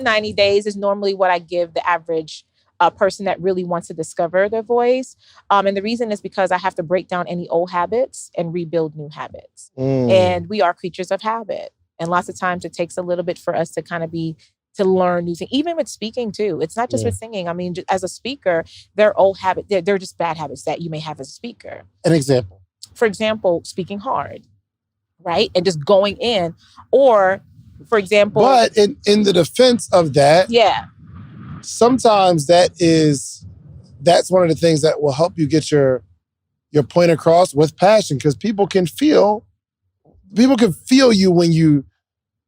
about 90 days is normally what I give the average person that really wants to discover their voice. And the reason is because I have to break down any old habits and rebuild new habits. And we are creatures of habit. And lots of times it takes a little bit for us to kind of to learn new things, even with speaking too. It's not just with singing. I mean, as a speaker, they're old habits. They're just bad habits that you may have as a speaker. An example. For example, speaking hard, right? And just going in. Or, for example... But in the defense of that... Yeah. Sometimes that's one of the things that will help you get your point across with passion, because people can feel you when you're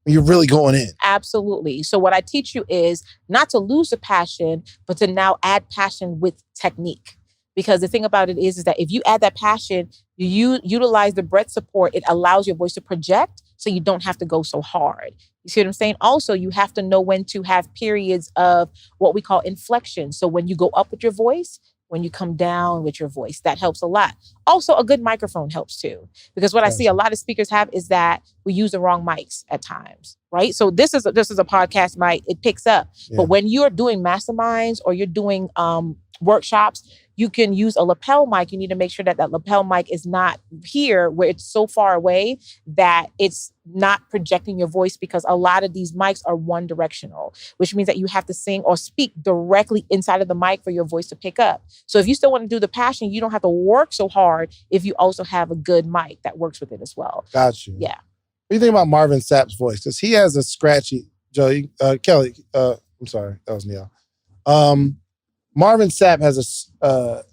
really going in. Absolutely. So what I teach you is not to lose the passion, but to now add passion with technique. Because the thing about it is that if you add that passion, you utilize the breath support, it allows your voice to project so you don't have to go so hard. You see what I'm saying? Also, you have to know when to have periods of what we call inflections. So when you go up with your voice, when you come down with your voice, that helps a lot. Also, a good microphone helps too. Because what I see a lot of speakers have is that we use the wrong mics at times, right? So this is a podcast mic, it picks up. Yeah. But when you're doing masterminds or you're doing workshops, you can use a lapel mic. You need to make sure that lapel mic is not here where it's so far away that it's not projecting your voice, because a lot of these mics are one directional, which means that you have to sing or speak directly inside of the mic for your voice to pick up. So if you still want to do the passion, you don't have to work so hard if you also have a good mic that works with it as well. Got you. Yeah. What do you think about Marvin Sapp's voice? Because he has a scratchy, Kelly, I'm sorry, that was Neil. Marvin Sapp has a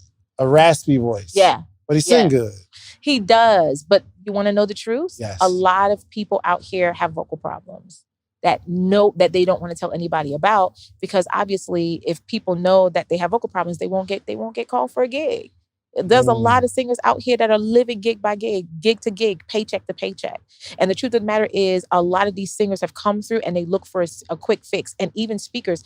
raspy voice. Yeah. But he sings good. He does. But you want to know the truth? Yes. A lot of people out here have vocal problems that they don't want to tell anybody about, because obviously if people know that they have vocal problems, they won't get called for a gig. There's a lot of singers out here that are living gig by gig to gig, paycheck to paycheck. And the truth of the matter is a lot of these singers have come through and they look for a quick fix. And even speakers,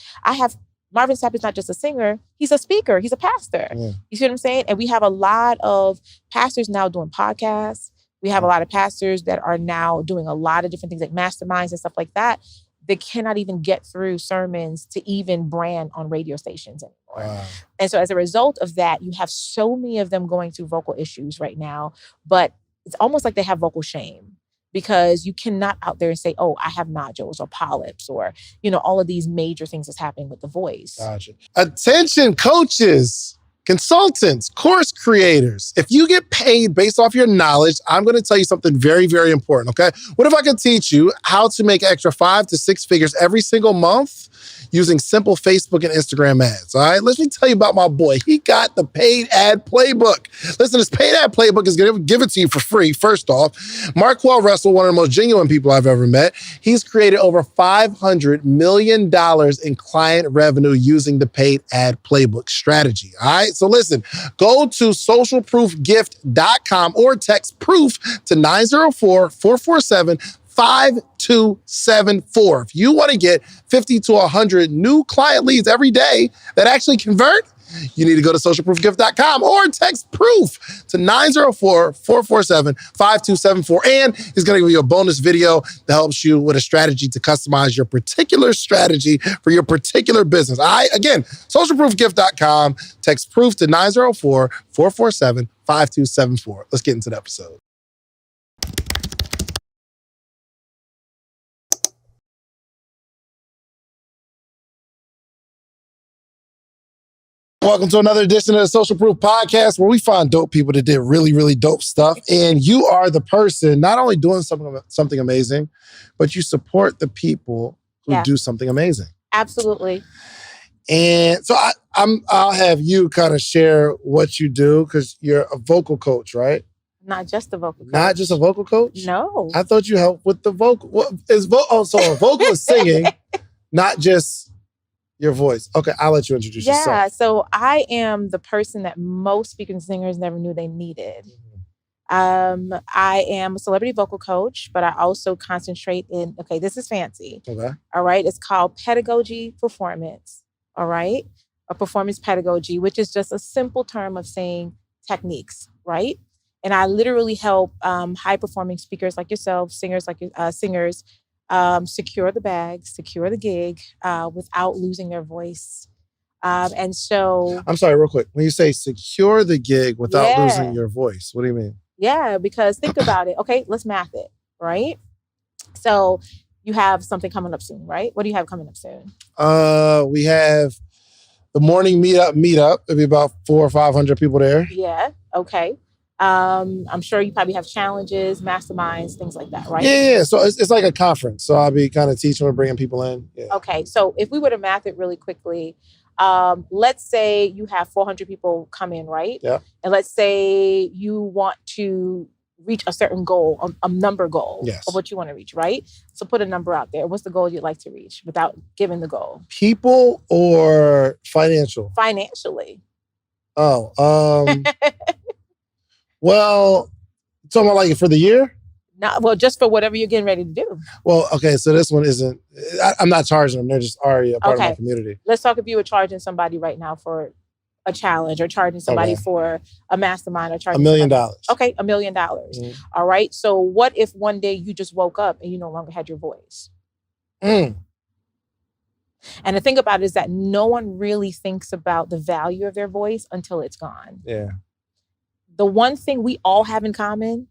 Marvin Sapp is not just a singer, he's a speaker, he's a pastor. Yeah. You see what I'm saying? And we have a lot of pastors now doing podcasts. We have a lot of pastors that are now doing a lot of different things like masterminds and stuff like that. They cannot even get through sermons to even brand on radio stations anymore. Wow. And so as a result of that, you have so many of them going through vocal issues right now, but it's almost like they have vocal shame. Because you cannot out there and say, oh, I have nodules or polyps or, all of these major things that's happening with the voice. Gotcha. Attention, coaches, consultants, course creators. If you get paid based off your knowledge, I'm going to tell you something very, very important, okay? What if I could teach you how to make extra 5 to 6 figures every single month using simple Facebook and Instagram ads, all right? Let me tell you about my boy. He got the paid ad playbook. Listen, this paid ad playbook is going to give it to you for free, first off. Marquel Russell, one of the most genuine people I've ever met, he's created over $500 million in client revenue using the paid ad playbook strategy, all right? So listen, go to socialproofgift.com or text PROOF to 904-447-5274. If you want to get 50 to 100 new client leads every day that actually convert, you need to go to socialproofgift.com or text PROOF to 904-447-5274. And he's going to give you a bonus video that helps you with a strategy to customize your particular strategy for your particular business. All right? Again, socialproofgift.com, text PROOF to 904-447-5274. Let's get into the episode. Welcome to another edition of the Social Proof Podcast, where we find dope people that did really, really dope stuff. And you are the person not only doing something amazing, but you support the people who do something amazing. Absolutely. And so I'll have you kind of share what you do, because you're a vocal coach, right? Not just a vocal coach. Not just a vocal coach? No. I thought you helped with the vocal. So a vocal is singing, not just your voice. Okay, I'll let you introduce yourself. Yeah, so I am the person that most speakers and singers never knew they needed. I am a celebrity vocal coach, but I also concentrate in, this is fancy. Okay. All right, it's called pedagogy performance. All right, or performance pedagogy, which is just a simple term of saying techniques, right? And I literally help high performing speakers like yourself, singers secure the bag, secure the gig without losing their voice. And so, I'm sorry, real quick. When you say secure the gig without yeah, losing your voice, what do you mean? yeah, because think about it. Okay, let's math it, right? So you have something coming up soon, right? What do you have coming up soon? We have the morning meetup. There'll be about 400 or 500 people there. Yeah. Okay. I'm sure you probably have challenges, masterminds, things like that, right? Yeah. So it's like a conference. So I'll be kind of teaching and bringing people in. Yeah. Okay. So if we were to math it really quickly, let's say you have 400 people come in, right? Yeah. And let's say you want to reach a certain goal, a number goal Yes. of what you want to reach, right? So put a number out there. What's the goal you'd like to reach without giving the goal? People or financial? Financially. Oh, well, talking about like for the year? Not, well, just for whatever you're getting ready to do. Well, okay, so this one isn't, I'm not charging them. They're just already a part of my community. Let's talk if you were charging somebody right now for a challenge or charging somebody for a mastermind or charging $1 million. Okay, $1 million. Mm. All right. So what if one day you just woke up and you no longer had your voice? Mm. And the thing about it is that no one really thinks about the value of their voice until it's gone. Yeah. The one thing we all have in common,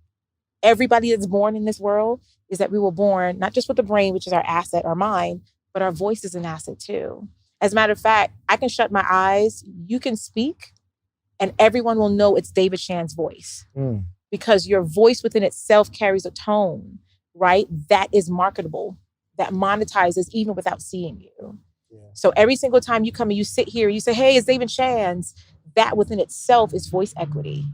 everybody that's born in this world, is that we were born not just with the brain, which is our asset, our mind, but our voice is an asset too. As a matter of fact, I can shut my eyes, you can speak, and everyone will know it's David Shan's voice. Mm. Because your voice within itself carries a tone, right? That is marketable, that monetizes even without seeing you. Yeah. So every single time you come and you sit here, you say, hey, it's David Shan's, that within itself is voice equity.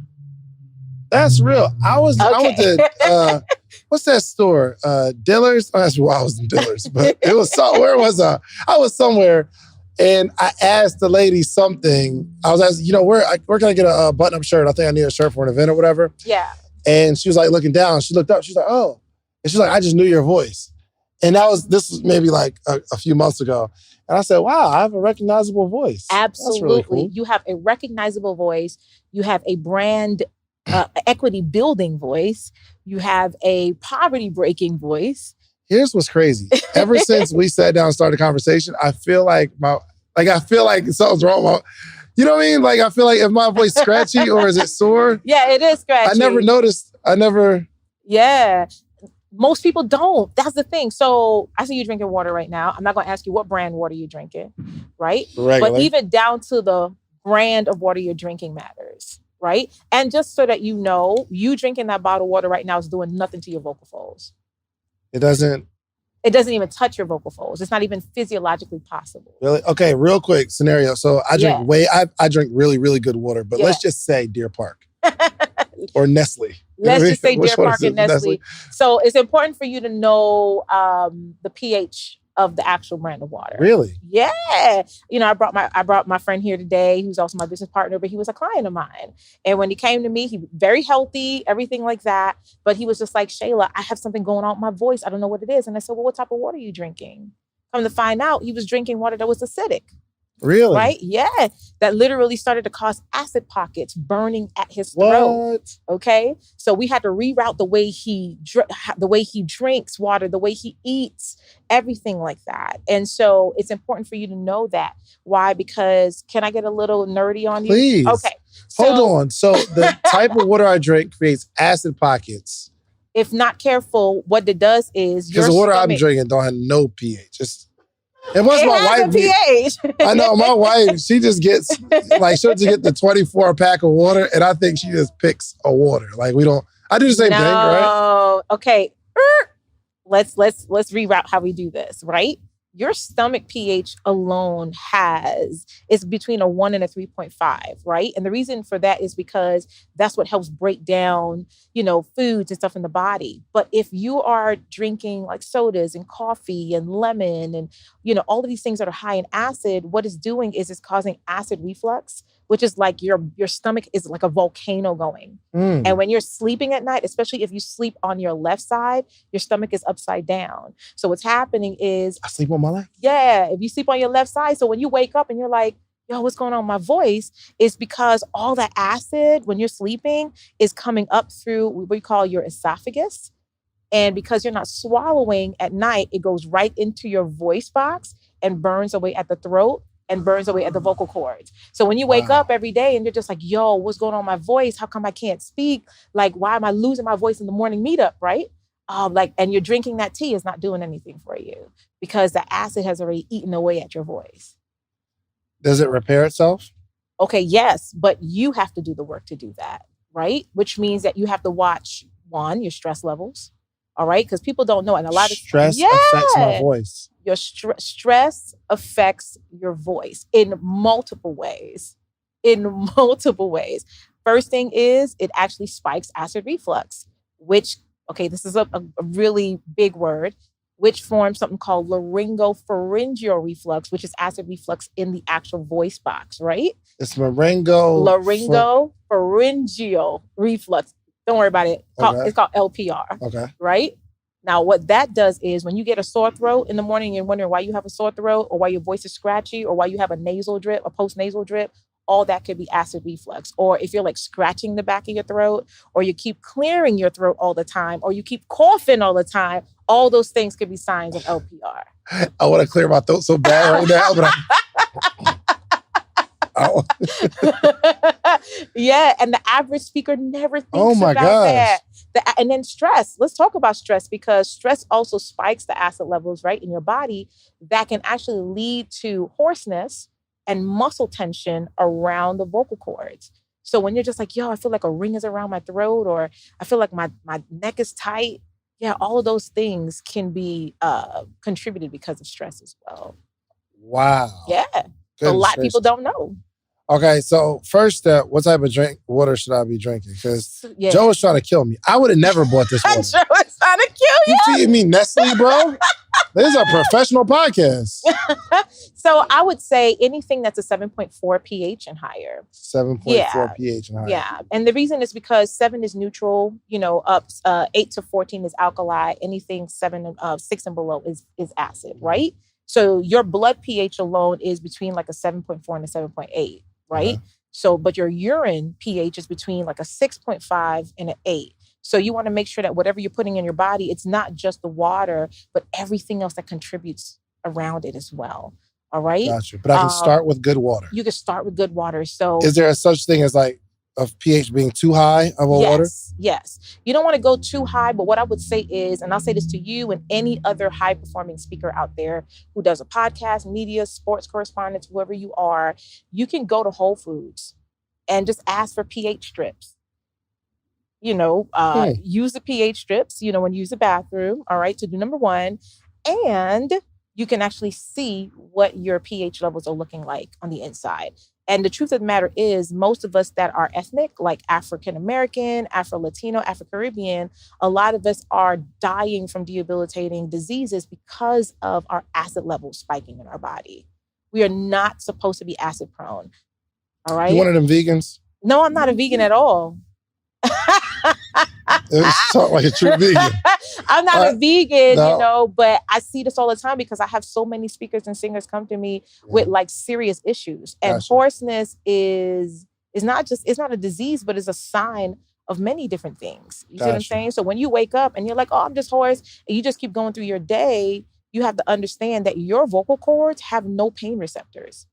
That's real. I went to, what's that store? Dillard's? Oh, that's why I was in Dillard's, but it was, where was I? I was somewhere. And I asked the lady something. I was asking, where can I get a button-up shirt? I think I need a shirt for an event or whatever. Yeah. And she was like looking down. She looked up. She's like, oh. And she's like, I just knew your voice. And this was maybe like a few months ago. And I said, wow, I have a recognizable voice. Absolutely. That's really cool. You have a recognizable voice. You have a brand equity building voice. You have a poverty breaking voice. Here's what's crazy. Ever since we sat down and started a conversation, I feel like something's wrong. You know what I mean? Like, I feel like if my voice scratchy or is it sore? Yeah, it is scratchy. I never noticed. Yeah. Most people don't. That's the thing. So I see you drinking water right now. I'm not going to ask you what brand water you're drinking, right? Regular. But even down to the brand of water you're drinking matters, right? And just so that you know, you drinking that bottle of water right now is doing nothing to your vocal folds. It doesn't even touch your vocal folds. It's not even physiologically possible. Really? Okay, real quick scenario. So I drink I drink really, really good water, but let's just say Deer Park or Nestle. Let's just say Deer Park and Nestle. So it's important for you to know the pH of the actual brand of water. Really? Yeah. I brought my friend here today, who's also my business partner, but he was a client of mine. And when he came to me, he was very healthy, everything like that. But he was just like, Shayla, I have something going on with my voice. I don't know what it is. And I said, well, what type of water are you drinking? Come to find out, he was drinking water that was acidic. Really? Right? Yeah. That literally started to cause acid pockets burning at his throat. Okay. So we had to reroute the way he drinks water, the way he eats, everything like that. And so it's important for you to know that. Why? Because can I get a little nerdy on you? Please. Okay. Hold on. So the type of water I drink creates acid pockets. If not careful, what it does is because the water I'm drinking don't have no pH. It was my wife. pH. I know my wife. She just gets she'll just get the 24 pack of water, and I think she just picks a water. Like we don't. I do the same thing, right? Okay. Let's reroute how we do this, right? Your stomach pH alone is between a 1 and a 3.5, right? And the reason for that is because that's what helps break down, foods and stuff in the body. But if you are drinking like sodas and coffee and lemon and, all of these things that are high in acid, what it's doing is it's causing acid reflux, which is like your stomach is like a volcano going. Mm. And when you're sleeping at night, especially if you sleep on your left side, your stomach is upside down. So what's happening is... I sleep on my left? Yeah, if you sleep on your left side. So when you wake up and you're like, yo, what's going on with my voice? It's because all that acid, when you're sleeping, is coming up through what we call your esophagus. And because you're not swallowing at night, it goes right into your voice box and burns away at the throat and burns away at the vocal cords. So when you wake up every day and you're just like, yo, what's going on with my voice? How come I can't speak? Like, why am I losing my voice in the morning meetup, right? And you're drinking that tea is not doing anything for you because the acid has already eaten away at your voice. Does it repair itself? Okay, yes, but you have to do the work to do that, right? Which means that you have to watch, one, your stress levels, all right? Because people don't know. And a lot of stress affects my voice. Your stress affects your voice in multiple ways. First thing is it actually spikes acid reflux, which, okay, this is a really big word, which forms something called laryngopharyngeal reflux, which is acid reflux in the actual voice box, right? It's laryngopharyngeal reflux. Don't worry about it. It's called LPR. Okay. Right? Now, what that does is when you get a sore throat in the morning, you're wondering why you have a sore throat or why your voice is scratchy or why you have a nasal drip, a post-nasal drip, all that could be acid reflux. Or if you're like scratching the back of your throat or you keep clearing your throat all the time or you keep coughing all the time, all those things could be signs of LPR. I want to clear my throat so bad right now, but yeah, and the average speaker never thinks about that. And then stress. Let's talk about stress because stress also spikes the acid levels, right, in your body that can actually lead to hoarseness and muscle tension around the vocal cords. So when you're just like, yo, I feel like a ring is around my throat or I feel like my neck is tight. Yeah, all of those things can be contributed because of stress as well. Wow. Yeah. A lot of people don't know. Okay, so first step, what type of water should I be drinking? Because Joe was trying to kill me. I would have never bought this water. Joe was trying to kill you. You feeding me Nestle, bro? This is a professional podcast. So I would say anything that's a 7.4 pH and higher. 7.4 pH and higher. Yeah, and the reason is because 7 is neutral. 8 to 14 is alkali. Anything 6 and below is acid, right? So your blood pH alone is between like a 7.4 and a 7.8, right? So, but your urine pH is between like a 6.5 and an 8. So you want to make sure that whatever you're putting in your body, it's not just the water, but everything else that contributes around it as well. All right? Gotcha. But I can start with good water. You can start with good water. So is there a such thing as like of pH being too high of a water? Yes. You don't want to go too high, but what I would say is, and I'll say this to you and any other high-performing speaker out there who does a podcast, media, sports correspondence, whoever you are, you can go to Whole Foods and just ask for pH strips. Use the pH strips, when you use the bathroom, all right, to do number one. And you can actually see what your pH levels are looking like on the inside. And the truth of the matter is most of us that are ethnic, like African-American, Afro-Latino, Afro-Caribbean, a lot of us are dying from debilitating diseases because of our acid levels spiking in our body. We are not supposed to be acid prone. All right. You one of them vegans? No, I'm not a vegan at all. Talk like a true vegan. I'm not a vegan, but I see this all the time because I have so many speakers and singers come to me with like serious issues. And hoarseness is not a disease, but is a sign of many different things. You see what I'm saying? So when you wake up and you're like, oh, I'm just hoarse, and you just keep going through your day, you have to understand that your vocal cords have no pain receptors.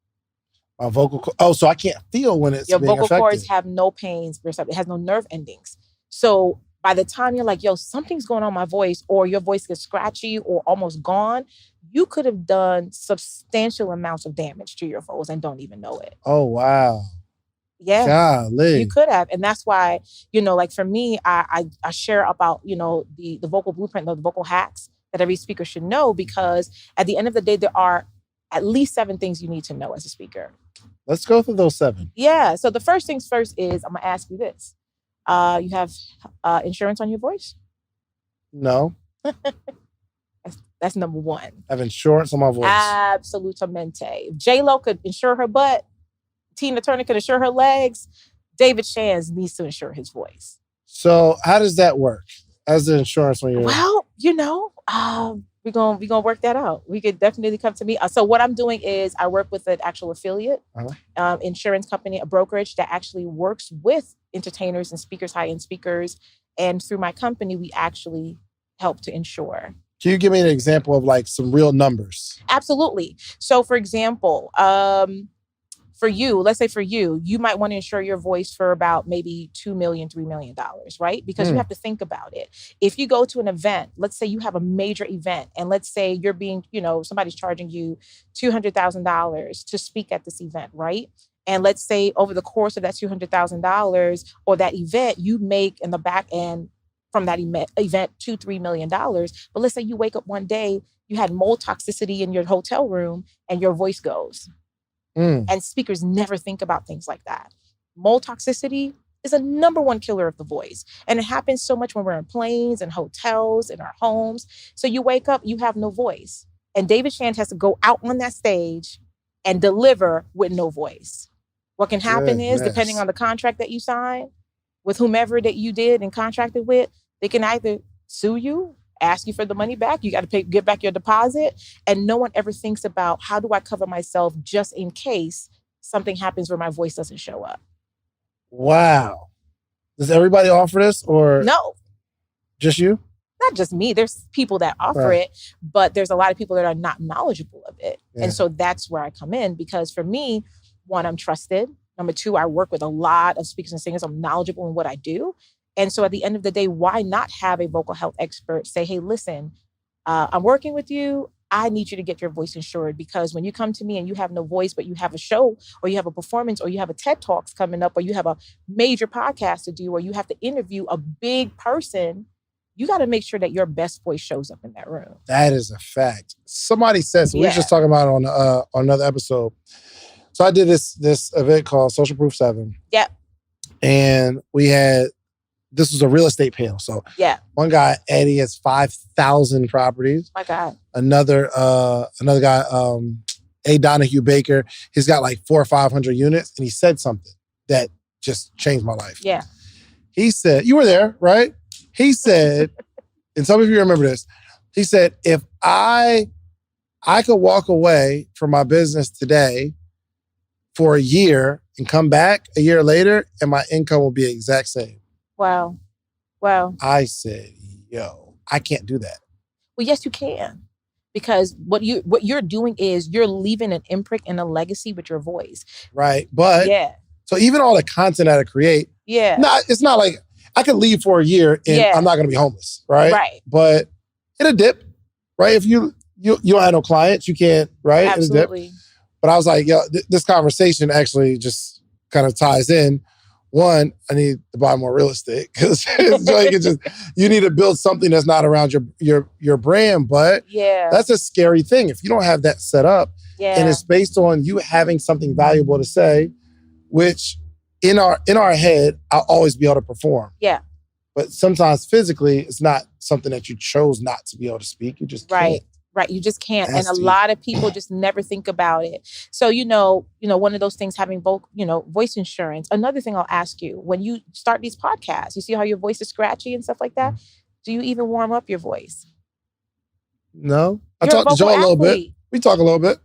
My vocal so I can't feel when it's your being vocal affected. Cords have no pain receptors. It has no nerve endings. So by the time you're like, yo, something's going on in my voice, or your voice gets scratchy or almost gone, you could have done substantial amounts of damage to your vocals and don't even know it. Oh, wow. Yeah. Golly. You could have. And that's why, like for me, I share about, the vocal blueprint, the vocal hacks that every speaker should know, because at the end of the day, there are at least 7 things you need to know as a speaker. Let's go through those 7. Yeah. So the first things first is I'm going to ask you this. You have insurance on your voice? No. That's number 1. I have insurance on my voice. Absolutamente. If J-Lo could insure her butt, Tina Turner could insure her legs, David Shands needs to insure his voice. So how does that work? As the insurance when you're... Well, we're gonna work that out. We could definitely come to me. So what I'm doing is I work with an actual affiliate, insurance company, a brokerage that actually works with entertainers and speakers, high-end speakers. And through my company, we actually help to ensure. Can you give me an example of like some real numbers? Absolutely. So for example, for you, let's say for you, you might want to insure your voice for about maybe $2 million, $3 million, right? Because you have to think about it. If you go to an event, let's say you have a major event, and let's say you're being, somebody's charging you $200,000 to speak at this event, right? And let's say over the course of that $200,000 or that event, you make in the back end from that event $2-3 million. But let's say you wake up one day, you had mold toxicity in your hotel room and your voice goes. And speakers never think about things like that. Mold toxicity is a number one killer of the voice. And it happens so much when we're in planes and hotels, in our homes. So you wake up, you have no voice. And David Shand has to go out on that stage and deliver with no voice. What can happen is, depending on the contract that you sign, with whomever that you did and contracted with, they can either sue you, ask you for the money back. You got to get back your deposit. And no one ever thinks about, how do I cover myself just in case something happens where my voice doesn't show up? Wow. Does everybody offer this or? No. Just you? Not just me. There's people that offer it, but there's a lot of people that are not knowledgeable of it. Yeah. And so that's where I come in, because for me, one, I'm trusted. Number two, I work with a lot of speakers and singers. I'm knowledgeable in what I do. And so at the end of the day, why not have a vocal health expert say, hey, listen, I'm working with you. I need you to get your voice insured, because when you come to me and you have no voice, but you have a show or you have a performance or you have a TED Talks coming up or you have a major podcast to do or you have to interview a big person, you got to make sure that your best voice shows up in that room. That is a fact. Somebody said, so we were just talking about it on another episode. So I did this event called Social Proof 7. Yep. And this was a real estate panel. So one guy, Eddie, has 5,000 properties. My God. Another guy, A. Donahue Baker, he's got like 400 or 500 units. And he said something that just changed my life. Yeah. He said, you were there, right? He said, and some of you remember this, he said, if I could walk away from my business today for a year and come back a year later and my income will be the exact same. Wow. I said, yo, I can't do that. Well, yes, you can. Because what you're doing is you're leaving an imprint and a legacy with your voice. Right. But so even all the content that I create, it's not like I could leave for a year and I'm not gonna be homeless, right? Right. But it'll dip, right? If you don't have no clients, you can't, right? Absolutely. But I was like, yo, this conversation actually just kind of ties in. One, I need to buy more real estate, because you need to build something that's not around your brand. But that's a scary thing. If you don't have that set up and it's based on you having something valuable to say, which in our head, I'll always be able to perform. Yeah. But sometimes physically, it's not something that you chose not to be able to speak. You just can't. Right. You just can't. And a lot of people just never think about it. So, one of those things, having voice insurance. Another thing I'll ask you, when you start these podcasts, you see how your voice is scratchy and stuff like that? Do you even warm up your voice? No. I talk to Joe a little bit. We talk a little bit.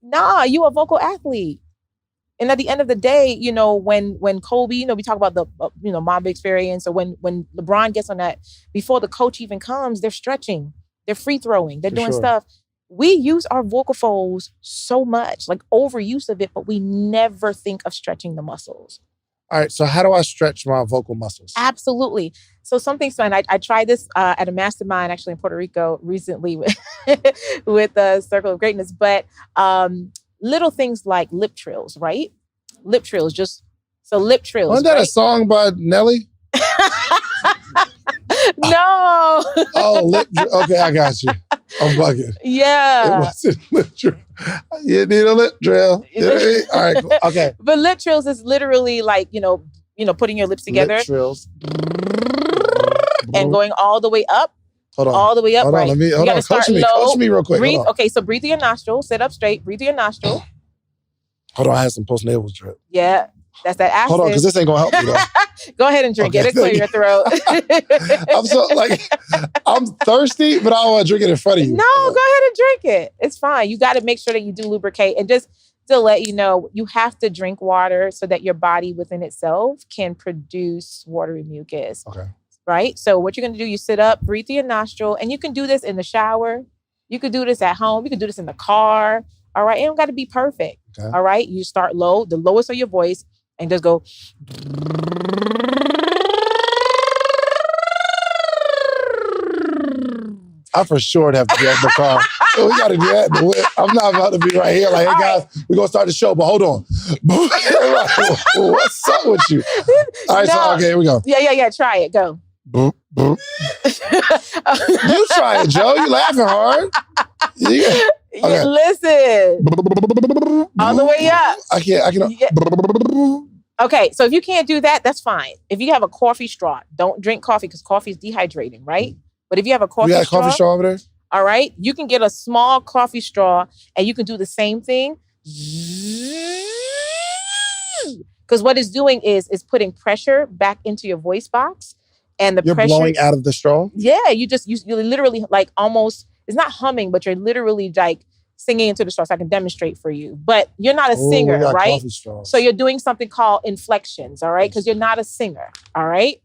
Nah, you a vocal athlete. And at the end of the day, when Kobe, we talk about the, Mamba experience, or when LeBron gets on that, before the coach even comes, they're stretching, they're free throwing, they're doing stuff. We use our vocal folds so much, like overuse of it, but we never think of stretching the muscles. All right. So how do I stretch my vocal muscles? Absolutely. So something's fun. I tried this at a mastermind actually in Puerto Rico recently with Circle of Greatness, but little things like lip trills, right? Lip trills, lip trills. Wasn't that a song by Nelly? No. Okay, I got you. I'm bugging. Yeah. It wasn't lip drill. You need a lip drill. All right, cool. Okay. But lip trills is literally like, putting your lips together. Lip trills. And going all the way up. Hold on. All the way up, hold right? On, hold on. Coach me real quick. Breathe. Okay, so breathe through your nostril. Sit up straight. Breathe through your nostril. Hold on, I had some postnasal drip. Yeah, that's that acid. Hold on, because this ain't going to help me, though. Go ahead and drink it. It'll clear your throat. I'm thirsty, but I don't want to drink it in front of you. No, go ahead and drink it. It's fine. You got to make sure that you do lubricate. And just to let you know, you have to drink water so that your body within itself can produce watery mucus. Okay. right? So what you're going to do, you sit up, breathe through your nostril, and you can do this in the shower. You could do this at home. You can do this in the car. All right. It don't got to be perfect. Okay. All right. You start low, the lowest of your voice, and just go. I for sure have to be at the car. So we got to do that. I'm not about to be right here like, hey, guys, we're going to start the show, but hold on. What's up with you? All right, so, okay, here we go. Yeah. Try it. Go. You try it, Joe. You laughing hard. Okay. Listen. All the way up. I can't. Yeah. Okay, so if you can't do that, that's fine. If you have a coffee straw, don't drink coffee because coffee is dehydrating, right? But if you have a coffee straw. You got a coffee straw over there? All right, you can get a small coffee straw and you can do the same thing. Because what it's doing is putting pressure back into your voice box. And you're pressure, blowing out of the straw? Yeah, you literally like almost, it's not humming, but you're literally like singing into the straw. So I can demonstrate for you. But you're not a singer, right? So you're doing something called inflections, all right? Because you're not a singer, all right?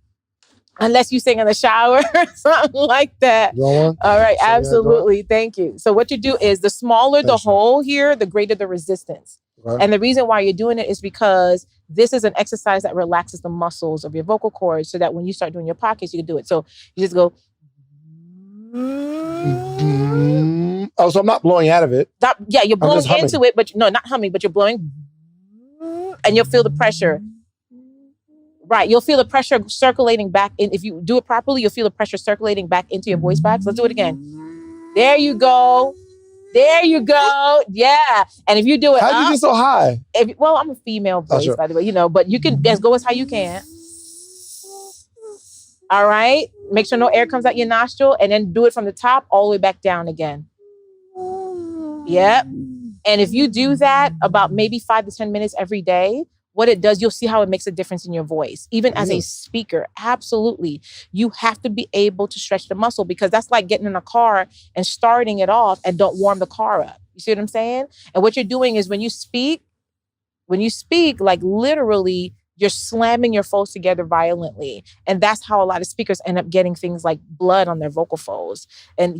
Unless you sing in the shower or something like that. You want one? All right, absolutely. Thank you. So what you do is the smaller the hole here, the greater the resistance. Okay. And the reason why you're doing it is because this is an exercise that relaxes the muscles of your vocal cords so that when you start doing your pockets, you can do it. So you just go. Oh, so I'm not blowing out of it. You're blowing into it, but not humming, but you're blowing. And you'll feel the pressure. Right, you'll feel the pressure circulating back in. If you do it properly, you'll feel the pressure circulating back into your voice box. Let's do it again. There you go. There you go. Yeah. And if you do it, how'd you get so high? I'm a female voice, by the way, but you can as go as high you can. All right. Make sure no air comes out your nostril and then do it from the top all the way back down again. Yep. And if you do that about maybe 5 to 10 minutes every day, what it does, you'll see how it makes a difference in your voice. Even as a speaker, absolutely. You have to be able to stretch the muscle because that's like getting in a car and starting it off and don't warm the car up. You see what I'm saying? And what you're doing is when you speak, like literally, you're slamming your folds together violently. And that's how a lot of speakers end up getting things like blood on their vocal folds. And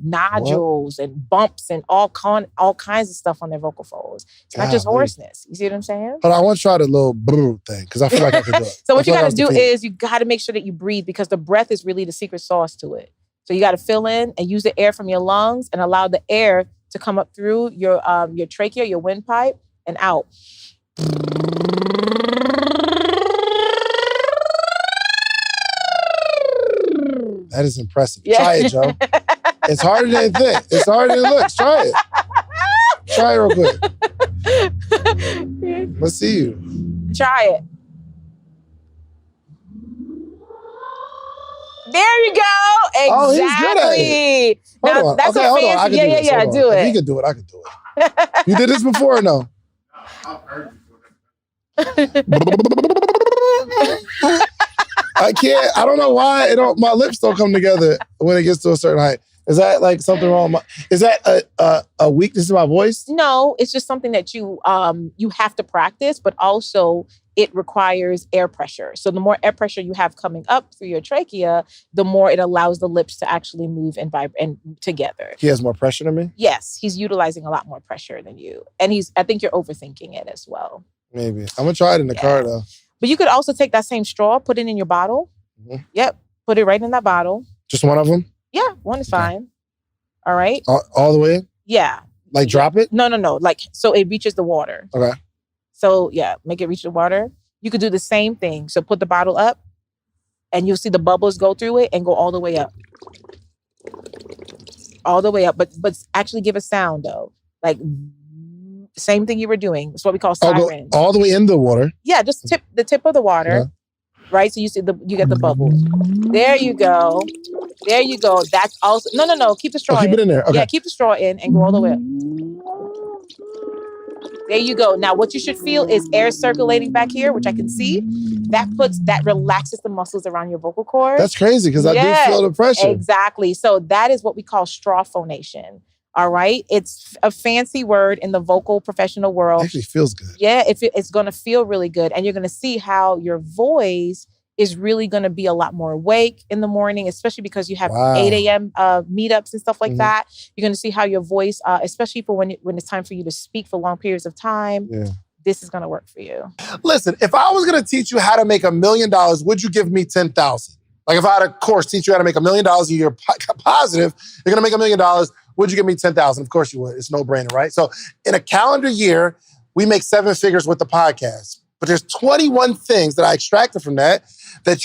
nodules and bumps and all kinds of stuff on their vocal folds. It's not just hoarseness. You see what I'm saying? But I want to try the little brr thing because I feel like I can do it. So what you got to do is you got to make sure that you breathe because the breath is really the secret sauce to it. So you got to fill in and use the air from your lungs and allow the air to come up through your trachea, your windpipe, and out. That is impressive. Yeah. Try it, Joe. It's harder than it thinks. It's harder than it looks. Try it. Try it real quick. Let's see you. Try it. There you go. Exactly. Oh, he's good at it. Hold on. That's okay, hold on. I can do this. Yeah, do it. If he can do it, I can do it. You did this before or no? I've heard before. I can't. I don't know why my lips don't come together when it gets to a certain height. Is that like something wrong? Is that a weakness in my voice? No, it's just something that you have to practice, but also it requires air pressure. So the more air pressure you have coming up through your trachea, the more it allows the lips to actually move and vibrate and together. He has more pressure than me? Yes, he's utilizing a lot more pressure than you. And I think you're overthinking it as well. Maybe. I'm going to try it in the car though. But you could also take that same straw, put it in your bottle. Mm-hmm. Yep. Put it right in that bottle. Just one of them? Yeah, one is fine. All right. All the way in? Yeah. Like drop it? No. Like, so it reaches the water. Okay. So yeah, make it reach the water. You could do the same thing. So put the bottle up and you'll see the bubbles go through it and go all the way up. All the way up. But actually give a sound though. Like same thing you were doing. It's what we call sirens. All the way in the water? Yeah, just the tip of the water. Yeah. Right? So you see you get the bubbles. There you go. There you go. That's also no. Keep the straw in. Keep it in there. Okay. Yeah, keep the straw in and go all the way up. There you go. Now what you should feel is air circulating back here, which I can see. That relaxes the muscles around your vocal cords. That's crazy because I do feel the pressure. Exactly. So that is what we call straw phonation. All right. It's a fancy word in the vocal professional world. It actually feels good. Yeah, it's going to feel really good. And you're going to see how your voice is really going to be a lot more awake in the morning, especially because you have Wow. 8 a.m. Meetups and stuff like Mhm. that. You're going to see how your voice, especially for when it's time for you to speak for long periods of time, this is going to work for you. Listen, if I was going to teach you how to make $1 million, would you give me 10,000? Like if I had a course teach you how to make $1 million a year positive, you're going to make $1 million, would you give me 10,000? Of course you would. It's no brainer, right? So in a calendar year, we make 7 figures with the podcast. But there's 21 things that I extracted from that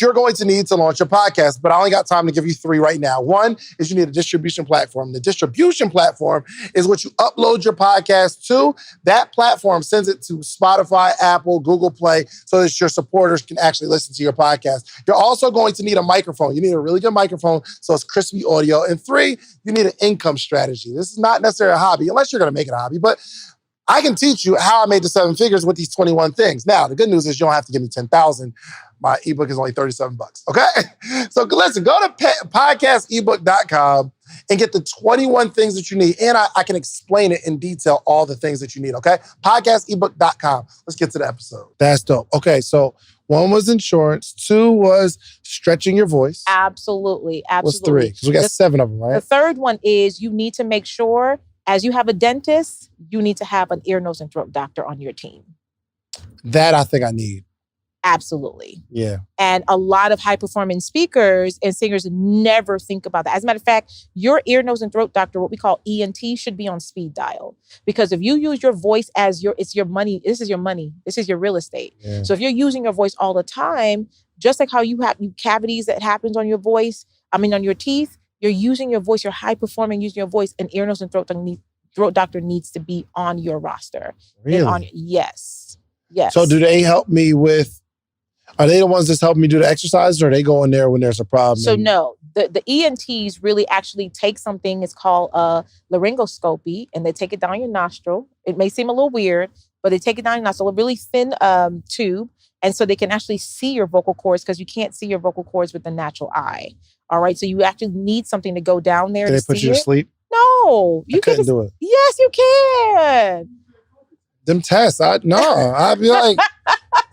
you're going to need to launch your podcast. But I only got time to give you 3 right now. One is you need a distribution platform. The distribution platform is what you upload your podcast to. That platform sends it to Spotify, Apple, Google Play, so that your supporters can actually listen to your podcast. You're also going to need a microphone. You need a really good microphone so it's crispy audio. And 3, you need an income strategy. This is not necessarily a hobby, unless you're going to make it a hobby. But I can teach you how I made the 7 figures with these 21 things. Now, the good news is you don't have to give me 10,000. My ebook is only $37, okay? So listen, go to podcastebook.com and get the 21 things that you need. And I can explain it in detail, all the things that you need, okay? Podcastebook.com. Let's get to the episode. That's dope. Okay, so 1 was insurance. 2 was stretching your voice. Absolutely. What's 3? Because we got 7 of them, right? The third one is you need to make sure, as you have a dentist, you need to have an ear, nose, and throat doctor on your team. That I think I need. Absolutely. Yeah. And a lot of high-performing speakers and singers never think about that. As a matter of fact, your ear, nose, and throat doctor, what we call ENT, should be on speed dial. Because if you use your voice as it's your money, this is your money, this is your real estate. Yeah. So if you're using your voice all the time, just like how you have cavities that happens on your voice, on your teeth, you're using your voice, you're high-performing using your voice, and ear, nose, and throat doctor needs to be on your roster. Really? Yes. So do they help me with, are they the ones that's helping me do the exercise, or are they go in there when there's a problem? So no, the ENTs really actually take something, it's called Laryngoscopy, and they take it down your nostril. It may seem a little weird, but they take it down your nostril, a really thin tube. And so they can actually see your vocal cords, because you can't see your vocal cords with the natural eye. All right. So you actually need something to go down there. Can they put you to sleep? No. You couldn't do it. Yes, you can. Them tests, I'd be like,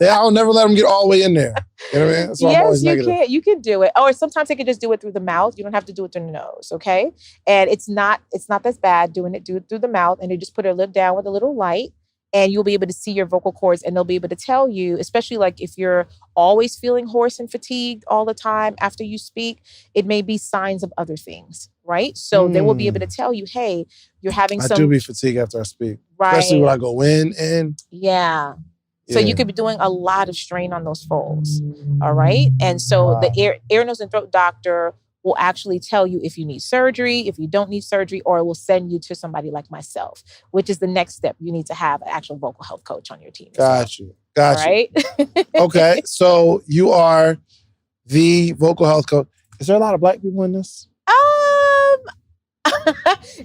I'll never let them get all the way in there. You know what I mean? That's why I'm always negative. Can. You can do it. Or sometimes they can just do it through the mouth. You don't have to do it through the nose, okay? And it's not that bad do it through the mouth, and they just put a lid down with a little light, and you'll be able to see your vocal cords, and they'll be able to tell you, especially like if you're always feeling hoarse and fatigued all the time after you speak, it may be signs of other things, right? So they will be able to tell you, hey, you're having I do be fatigued after I speak. Right. Especially when I go in. Yeah. So you could be doing a lot of strain on those folds, all right? And so the ear, nose, and throat doctor will actually tell you if you need surgery, if you don't need surgery, or it will send you to somebody like myself, which is the next step. You need to have an actual vocal health coach on your team. Got you. Right? Okay, so you are the vocal health coach. Is there a lot of Black people in this?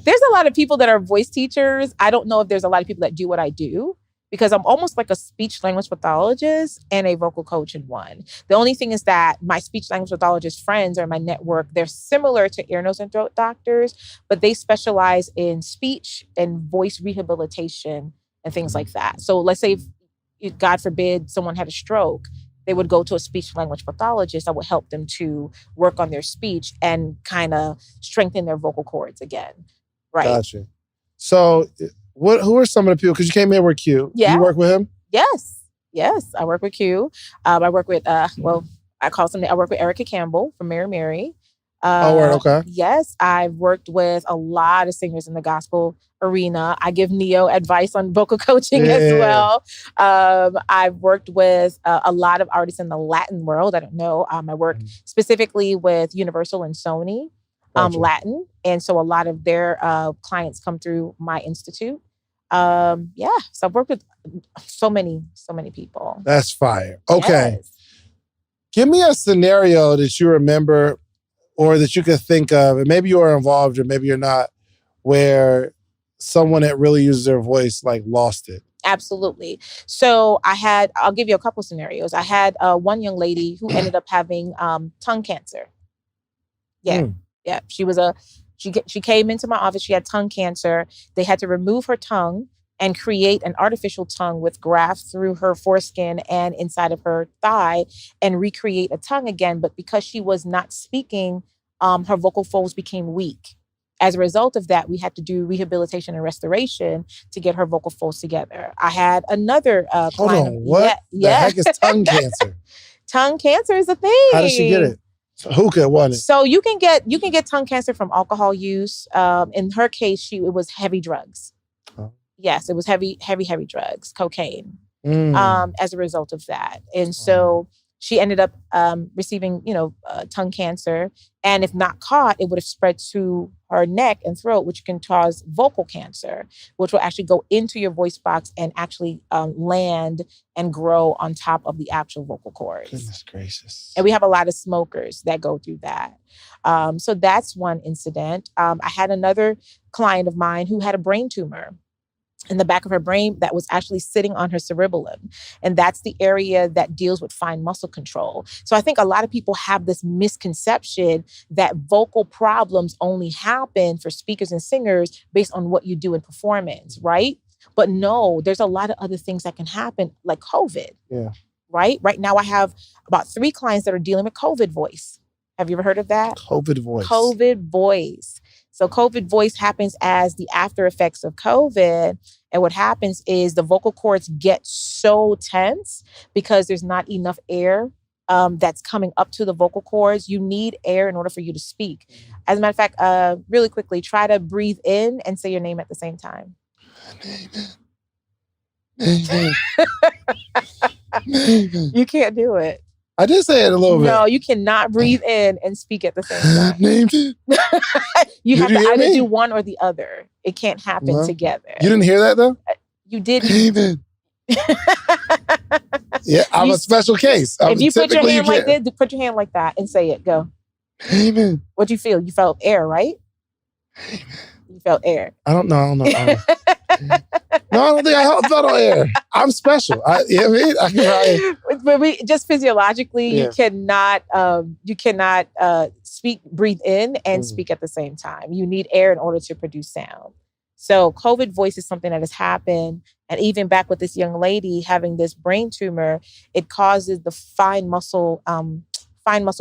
There's a lot of people that are voice teachers. I don't know if there's a lot of people that do what I do, because I'm almost like a speech language pathologist and a vocal coach in one. The only thing is that my speech language pathologist friends or my network, they're similar to ear, nose, and throat doctors, but they specialize in speech and voice rehabilitation and things like that. So let's say, if, God forbid, someone had a stroke, they would go to a speech language pathologist that would help them to work on their speech and kind of strengthen their vocal cords again. Right. Gotcha. So who are some of the people, because you came here with Q. Yeah. You work with him? Yes. I work with Q. I work with, I work with Erica Campbell from Mary Mary. Okay. Yes, I've worked with a lot of singers in the gospel arena. I give Neo advice on vocal coaching as well. I've worked with a lot of artists in the Latin world. I don't know. I work specifically with Universal and Sony Latin. And so a lot of their clients come through my institute. So I've worked with so many people. That's fire. Okay. Yes. Give me a scenario that you remember or that you could think of, and maybe you are involved or maybe you're not, where someone that really uses their voice lost it. Absolutely. So I'll give you a couple scenarios. I had one young lady who ended up having tongue cancer. Yeah. Yeah. She came into my office. She had tongue cancer. They had to remove her tongue and create an artificial tongue with grafts through her foreskin and inside of her thigh and recreate a tongue again. But because she was not speaking, her vocal folds became weak. As a result of that, we had to do rehabilitation and restoration to get her vocal folds together. I had another Hold client. on, what the heck is tongue cancer? Tongue cancer is a thing. How did she get it? Hookah, wasn't it? So you can get tongue cancer from alcohol use. In her case, it was heavy drugs. Oh. Yes, it was heavy drugs, cocaine. As a result of that, and so she ended up receiving, tongue cancer. And if not caught, it would have spread to her neck and throat, which can cause vocal cancer, which will actually go into your voice box and actually land and grow on top of the actual vocal cords. Goodness gracious. And we have a lot of smokers that go through that. So that's one incident. I had another client of mine who had a brain tumor in the back of her brain that was actually sitting on her cerebellum. And that's the area that deals with fine muscle control. So I think a lot of people have this misconception that vocal problems only happen for speakers and singers based on what you do in performance, right? But no, there's a lot of other things that can happen, like COVID. Yeah. Right? Right now I have about 3 clients that are dealing with COVID voice. Have you ever heard of that? COVID voice. COVID voice. So COVID voice happens as the after effects of COVID. And what happens is the vocal cords get so tense because there's not enough air that's coming up to the vocal cords. You need air in order for you to speak. As a matter of fact, really quickly, try to breathe in and say your name at the same time. You can't do it. I did say it a little bit. No, you cannot breathe in and speak at the same time. You have to either do one or the other. It can't happen together. You didn't hear that though? You did. Yeah, I'm a special case. If you put your hand like this, put your hand like that and say it. Go. Amen. What'd you feel? You felt air, right? Amen. You felt air. I don't know. No, I don't think I felt on air. I'm special. I can But we just physiologically, you cannot breathe in and speak at the same time. You need air in order to produce sound. So COVID voice is something that has happened. And even back with this young lady having this brain tumor, it causes the fine muscle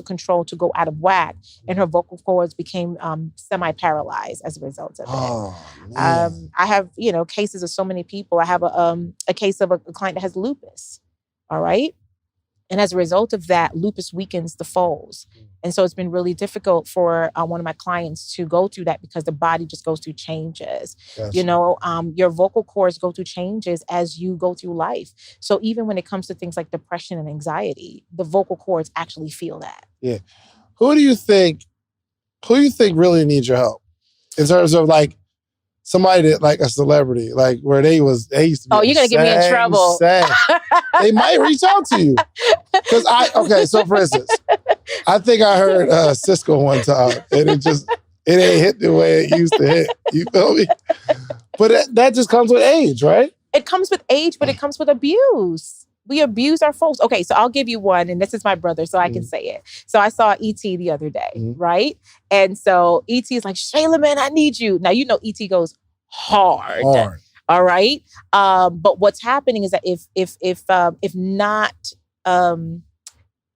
control to go out of whack, and her vocal cords became semi-paralyzed as a result of it. I have, cases of so many people. I have a case of a client that has lupus. All right. And as a result of that, lupus weakens the folds. And so it's been really difficult for one of my clients to go through that because the body just goes through changes. Gotcha. Your vocal cords go through changes as you go through life. So even when it comes to things like depression and anxiety, the vocal cords actually feel that. Yeah. Who do you think really needs your help? In terms of like somebody that, like a celebrity, like where they used to be. Oh, you're going to get me in trouble. They might reach out to you. So for instance, I think I heard Cisco one time and it ain't hit the way it used to hit. You feel me? But that just comes with age, right? It comes with age, but it comes with abuse. We abuse our folks. Okay, so I'll give you one, and this is my brother, so I can say it. So I saw E.T. the other day, right? And so E.T. is like, Shayla, man, I need you. Now, E.T. goes hard. All right? But what's happening is that if not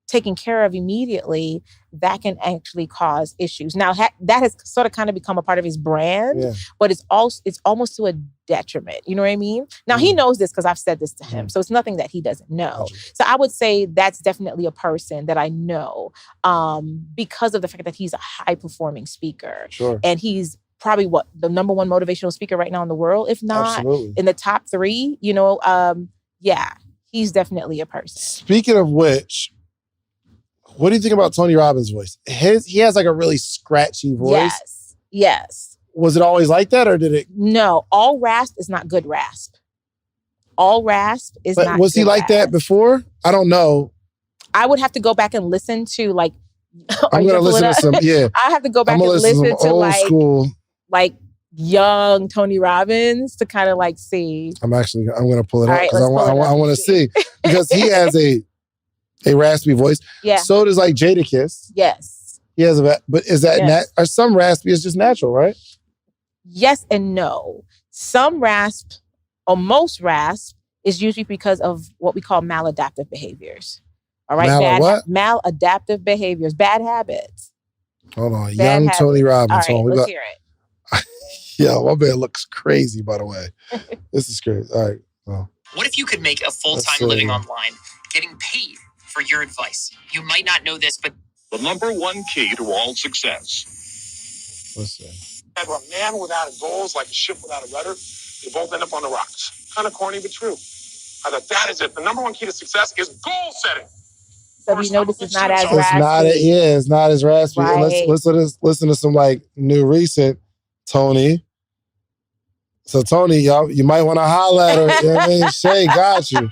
taken care of immediately, that can actually cause issues. Now, that has sort of kind of become a part of his brand, but it's almost to a detriment. You know what I mean? Now, he knows this because I've said this to him. So it's nothing that he doesn't know. So I would say that's definitely a person that I know because of the fact that he's a high-performing speaker. Sure. And he's probably the number one motivational speaker right now in the world, if not in the top 3, he's definitely a person. Speaking of which, what do you think about Tony Robbins' voice? He has like a really scratchy voice. Yes. Was it always like that or did it? No, all rasp is not good rasp. All rasp is not good. Was he like that before? I don't know. I would have to go back and listen to like. I'm going to listen to some, I have to go back and listen to old school. Like young Tony Robbins to kind of like see. I'm going to pull it up because I want to see. Because he has a raspy voice. Yeah. So does like Jadakiss. Yes. He has but is that are some raspy is just natural, right? Yes and no. Some rasp or most rasp is usually because of what we call maladaptive behaviors. All right, maladaptive behaviors, bad habits. Hold on, young Tony Robbins. All right, let's hear it. Yeah, my man looks crazy, by the way. This is crazy. All right. Well, what if you could make a full-time living online, getting paid for your advice? You might not know this, but the number one key to all success. Let's see. A man without goals, like a ship without a rudder, they both end up on the rocks. Kind of corny, but true. I thought that is it. The number one key to success is goal setting. So you know this is not as raspy. It's not as raspy. Right. Listen to some like new recent Tony. So Tony, y'all, you might want to holler at her. You know what I mean? Shay got you.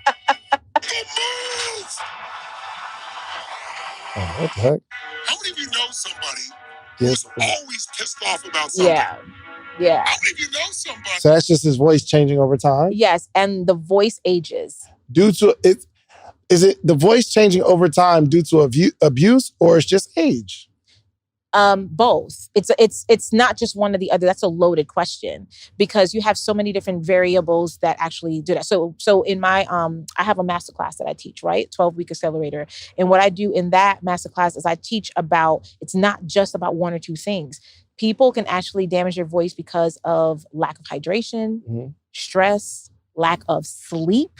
Oh, what the heck? How many of you know somebody who's always pissed off about something? Yeah. How many of you know somebody? So that's just his voice changing over time? Yes, and the voice ages. Due to it, is it the voice changing over time due to abuse or it's just age? Both. It's not just one or the other. That's a loaded question because you have so many different variables that actually do that. So in my I have a masterclass that I teach, right? 12-week Accelerator. And what I do in that masterclass is I teach about, it's not just about one or two things. People can actually damage their voice because of lack of hydration, stress, lack of sleep.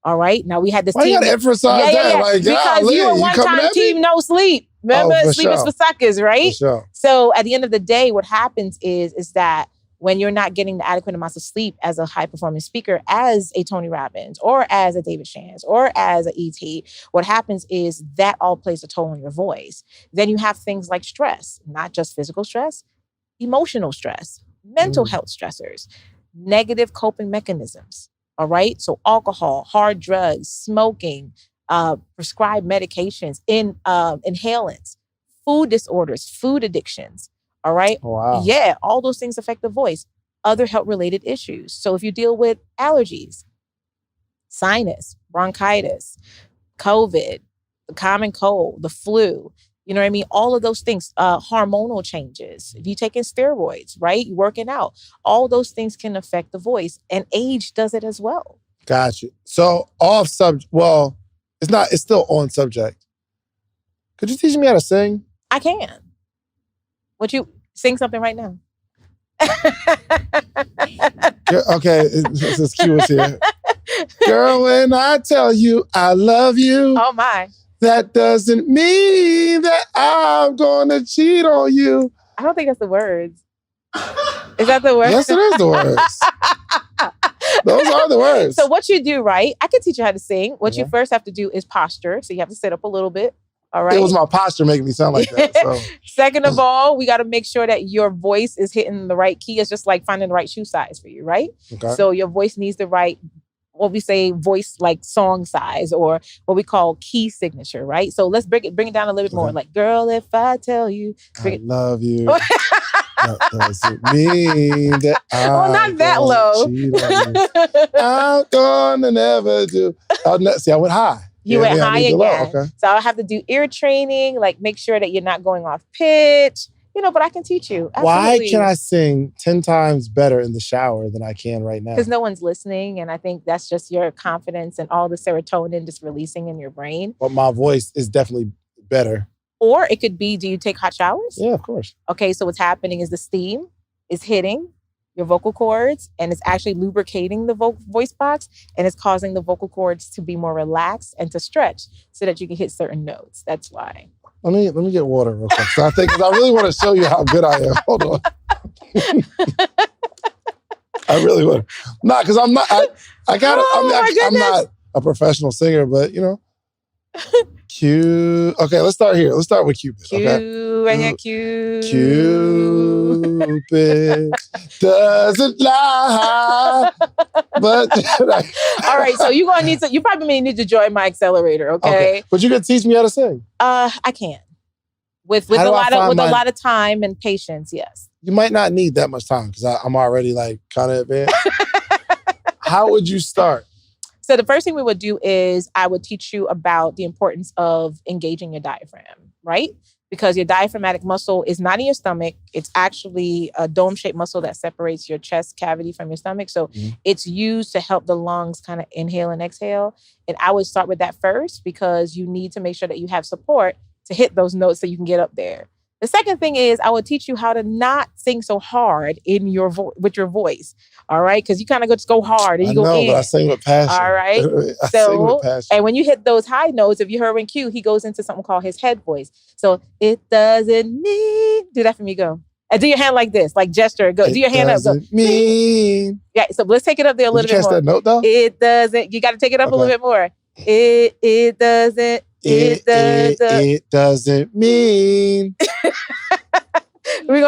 All right. Now we had this team. You gotta emphasize that. Yeah. Like, because you were one-time team no sleep. Remember, sleep is for suckers, right? For sure. So at the end of the day, what happens is that when you're not getting the adequate amounts of sleep as a high-performing speaker, as a Tony Robbins, or as a David Shands, or as a E.T., what happens is that all plays a toll on your voice. Then you have things like stress, not just physical stress, emotional stress, mental health stressors, negative coping mechanisms. All right. So alcohol, hard drugs, smoking, prescribed medications, inhalants, food disorders, food addictions. All right. Wow. Yeah. All those things affect the voice. Other health related issues. So if you deal with allergies, sinus, bronchitis, COVID, the common cold, the flu, you know what I mean? All of those things, hormonal changes. If you're taking steroids, right? You're working out. All those things can affect the voice. And age does it as well. Got you. So off subject, well, it's still on subject. Could you teach me how to sing? I can. Would you sing something right now? Okay, this Q is here. Girl, when I tell you I love you. Oh my. That doesn't mean that I'm gonna cheat on you. I don't think that's the words. Is that the words? Yes, it is the words. Those are the words. So what you do, right? I can teach you how to sing. What you first have to do is posture. So you have to sit up a little bit. All right. It was my posture making me sound like that. So. Second of all, we got to make sure that your voice is hitting the right key. It's just like finding the right shoe size for you, right? Okay. So your voice needs the right, what we say, voice like song size, or what we call key signature, right? So let's bring it down a little bit more. Like, girl, if I tell you, I love you. That doesn't mean that I'm not that low. I'm gonna never do. See, I went high. You went high again. Okay. So I'll have to do ear training, like make sure that you're not going off pitch. But I can teach you. Absolutely. Why can I sing 10 times better in the shower than I can right now? Because no one's listening. And I think that's just your confidence and all the serotonin just releasing in your brain. But my voice is definitely better. Or it could be, do you take hot showers? Yeah, of course. Okay, so what's happening is the steam is hitting your vocal cords and it's actually lubricating the voice box and it's causing the vocal cords to be more relaxed and to stretch so that you can hit certain notes. That's why. Let me get water real quick. So I really want to show you how good I am. Hold on. I really would. Nah, because I'm not. I'm not a professional singer, but Q. Okay, let's start here. Let's start with Cupid. Q and your Q. Cupid doesn't lie. But all right, so you probably may need to join my accelerator, okay? But you can teach me how to sing. I can. With a lot of time and patience, yes. You might not need that much time because I'm already kind of advanced. How would you start? So the first thing we would do is I would teach you about the importance of engaging your diaphragm, right? because your diaphragmatic muscle is not in your stomach. It's actually a dome-shaped muscle that separates your chest cavity from your stomach. So it's used to help the lungs kind of inhale and exhale. And I would start with that first because you need to make sure that you have support to hit those notes so you can get up there. The second thing is I will teach you how to not sing so hard in your with your voice. All right. Because you kind of just go hard and you go in. But I sing with passion. All right. I sing with passion. And when you hit those high notes, if you heard when Q, he goes into something called his head voice. So it doesn't mean, do that for me, go. And do your hand like this, like gesture. Go. Do your hand up. Go. Mean. Yeah. So let's take it up there a little bit more. Catch that note though? It doesn't. You got to take it up a little bit more. It doesn't. It doesn't mean. We're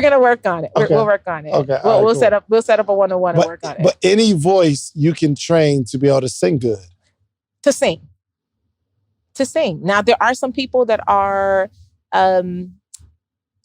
gonna work on it. Okay. We'll work on it. Okay. We'll set up a 101 and work on it. But any voice you can train to be able to sing good. To sing. Now there are some people that are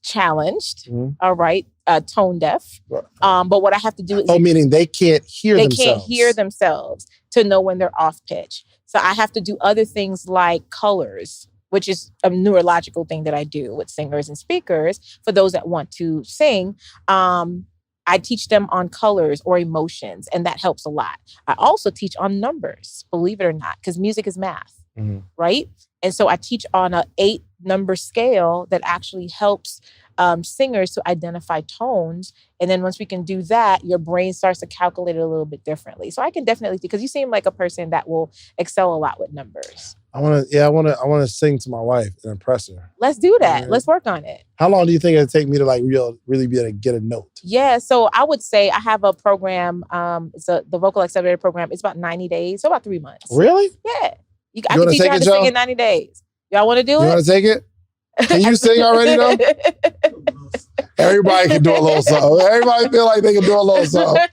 challenged. All right, tone deaf. But what I have to do is meaning they can't hear themselves. They can't hear themselves to know when they're off pitch. So I have to do other things like colors, which is a neurological thing that I do with singers and speakers. For those that want to sing, I teach them on colors or emotions, and that helps a lot. I also teach on numbers, believe it or not, because music is math, right? And so I teach on an 8-number scale that actually helps singers to identify tones. And then once we can do that, your brain starts to calculate it a little bit differently. So I can definitely, because you seem like a person that will excel a lot with numbers. I want to sing to my wife and impress her. Let's do that. Let's work on it. How long do you think it'd take me to really be able to get a note? Yeah, so I would say I have a program. It's the Vocal Accelerator program. It's about 90 days, so about 3 months. Really? Yeah. I can teach you how to sing in 90 days. Y'all want to do it? You want to take it? Can you sing already though? Everybody can do a little something. Everybody feel like they can do a little something.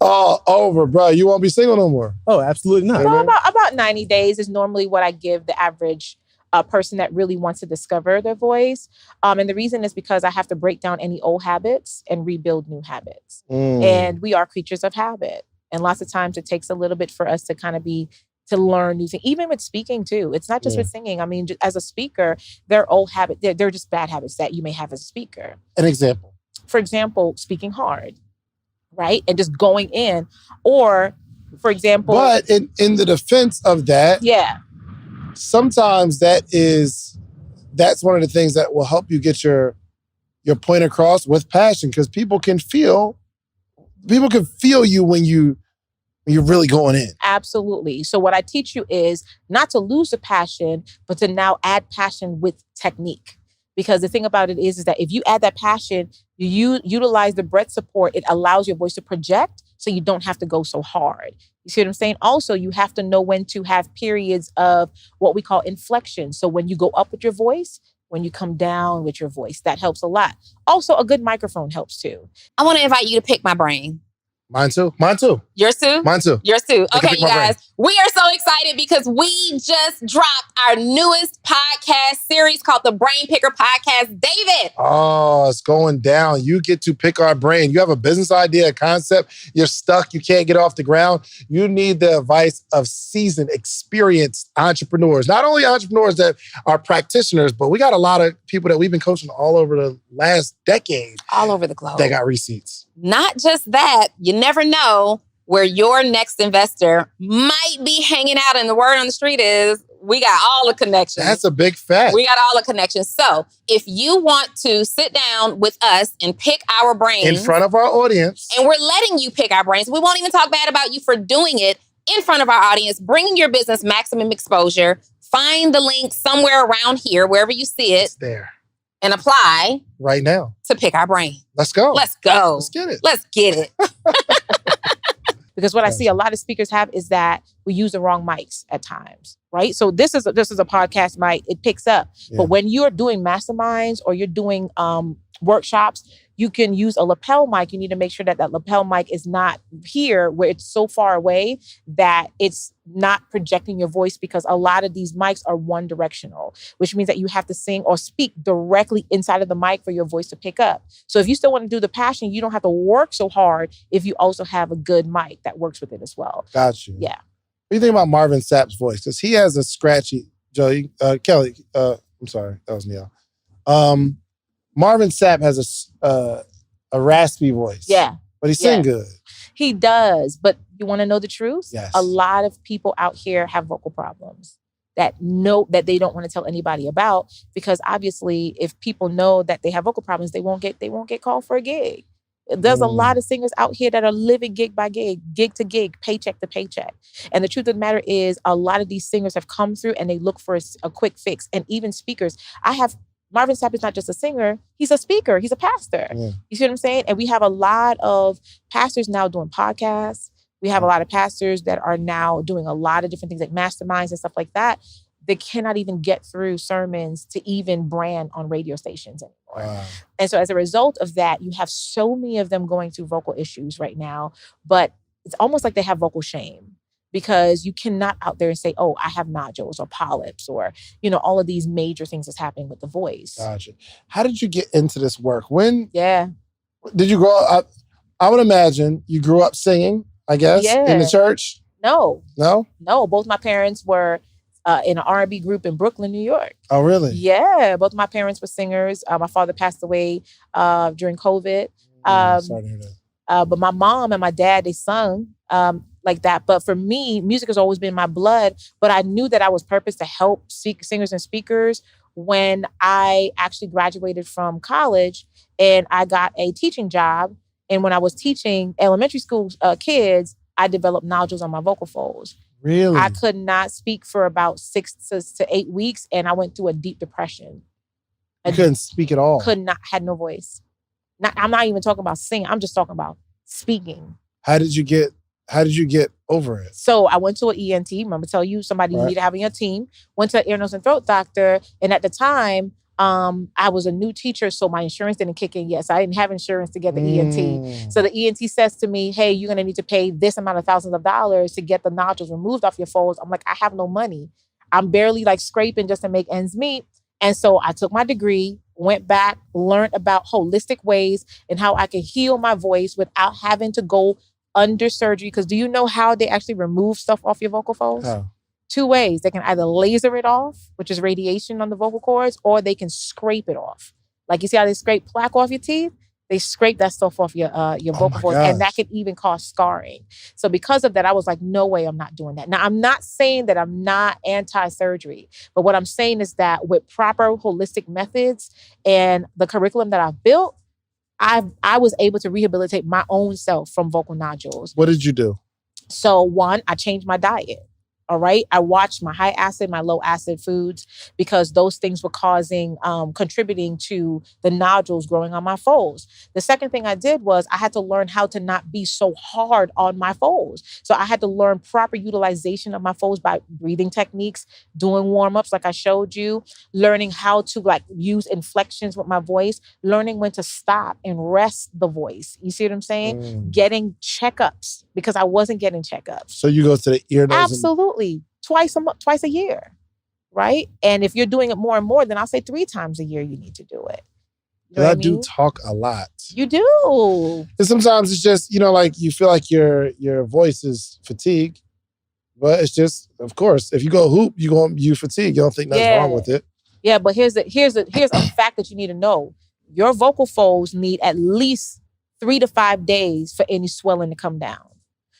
Oh, over, bro. You won't be single no more. Oh, absolutely not. So about 90 days is normally what I give the average person that really wants to discover their voice. And the reason is because I have to break down any old habits and rebuild new habits. And we are creatures of habit. And lots of times it takes a little bit for us to kind of to learn new things, even with speaking too. It's not just with singing. I mean, as a speaker, they're old habits. They're just bad habits that you may have as a speaker. An example. For example, speaking hard, right? And just going in. Or, for example... But in the defense of that, sometimes that's one of the things that will help you get your point across with passion, because people can feel you when you're really going in. Absolutely. So what I teach you is not to lose the passion, but to now add passion with technique. Because the thing about it is that if you add that passion, you utilize the breath support, it allows your voice to project so you don't have to go so hard. You see what I'm saying? Also, you have to know when to have periods of what we call inflections. So when you go up with your voice, when you come down with your voice, that helps a lot. Also, a good microphone helps too. I want to invite you to pick my brain. Mine too. Yours too? Mine too. Yours too. Okay, you guys. We are so excited because we just dropped our newest podcast series called the Brain Picker Podcast. David. Oh, it's going down. You get to pick our brain. You have a business idea, a concept. You're stuck. You can't get off the ground. You need the advice of seasoned, experienced entrepreneurs. Not only entrepreneurs that are practitioners, but we got a lot of people that we've been coaching all over the last decade. All over the globe. They got receipts. Not just that, you never know where your next investor might be hanging out. And the word on the street is we got all the connections. That's a big fact. We got all the connections. So if you want to sit down with us and pick our brains. In front of our audience. And we're letting you pick our brains. We won't even talk bad about you for doing it in front of our audience, bringing your business maximum exposure. Find the link somewhere around here, wherever you see it. It's there. And apply right now to pick our brain. Let's go. Let's go. Let's get it. Let's get it. Because what I see a lot of speakers have is that we use the wrong mics at times, right? So this is a podcast mic. It picks up. Yeah. But when you're doing masterminds or you're doing workshops, you can use a lapel mic. You need to make sure that lapel mic is not here where it's so far away that it's not projecting your voice, because a lot of these mics are one directional, which means that you have to sing or speak directly inside of the mic for your voice to pick up. So if you still want to do the passion, you don't have to work so hard if you also have a good mic that works with it as well. Got you. Yeah. What do you think about Marvin Sapp's voice? Because he has a scratchy Joey, Kelly, I'm sorry, that was Neil. Marvin Sapp has a raspy voice. Yeah. But he sing good. He does. But you want to know the truth? Yes. A lot of people out here have vocal problems that they don't want to tell anybody about, because obviously if people know that they have vocal problems, they won't get called for a gig. There's a lot of singers out here that are living gig by gig to gig, paycheck to paycheck. And the truth of the matter is a lot of these singers have come through and they look for a quick fix. And even speakers. Marvin Sapp is not just a singer, he's a speaker, he's a pastor. Yeah. You see what I'm saying? And we have a lot of pastors now doing podcasts. We have a lot of pastors that are now doing a lot of different things like masterminds and stuff like that. They cannot even get through sermons to even brand on radio stations anymore. Wow. And so as a result of that, you have so many of them going through vocal issues right now, but it's almost like they have vocal shame, because you cannot out there and say, oh, I have nodules or polyps or, all of these major things that's happening with the voice. Gotcha. How did you get into this work? When did you grow up? I would imagine you grew up singing, I guess, in the church? No. No? No, both my parents were in an R&B group in Brooklyn, New York. Oh, really? Yeah, both my parents were singers. My father passed away during COVID. Sorry to hear that. But my mom and my dad, they sung like that. But for me, music has always been in my blood. But I knew that I was purposed to help singers and speakers when I actually graduated from college and I got a teaching job. And when I was teaching elementary school kids, I developed nodules on my vocal folds. Really? I could not speak for about 6 to 8 weeks, and I went through a deep depression. You couldn't speak at all? Had no voice. I'm not even talking about singing. I'm just talking about speaking. How did you get over it? So I went to an ENT. Remember, tell you somebody you need to have on your team. Went to an ear, nose, and throat doctor. And at the time, I was a new teacher, so my insurance didn't kick in yet. So I didn't have insurance to get the ENT. So the ENT says to me, hey, you're going to need to pay this amount of thousands of dollars to get the nodules removed off your folds. I'm like, I have no money. I'm barely scraping just to make ends meet. And so I took my degree, went back, learned about holistic ways and how I could heal my voice without having to go under surgery. Because do you know how they actually remove stuff off your vocal folds? How? 2 ways. They can either laser it off, which is radiation on the vocal cords, or they can scrape it off. Like you see how they scrape plaque off your teeth? They scrape that stuff off your vocal cords, and that could even cause scarring. So because of that, I was like, no way, I'm not doing that. Now, I'm not saying that I'm not anti-surgery, but what I'm saying is that with proper holistic methods and the curriculum that I've built, I was able to rehabilitate my own self from vocal nodules. What did you do? So 1, I changed my diet. All right. I watched my high acid, my low acid foods, because those things were contributing to the nodules growing on my folds. The second thing I did was I had to learn how to not be so hard on my folds. So I had to learn proper utilization of my folds by breathing techniques, doing warm-ups like I showed you, learning how to use inflections with my voice, learning when to stop and rest the voice. You see what I'm saying? Getting checkups, because I wasn't getting checkups. So you go to the ear, nose, Absolutely. Twice a year, right? And if you're doing it more and more, then I'll say 3 times a year you need to do it. You know I do talk a lot. You do. And sometimes it's just, you feel like your voice is fatigued. But it's just, of course, if you go hoop, you fatigue. You don't think nothing's wrong with it. Yeah, but here's a fact that you need to know. Your vocal folds need at least 3 to 5 days for any swelling to come down.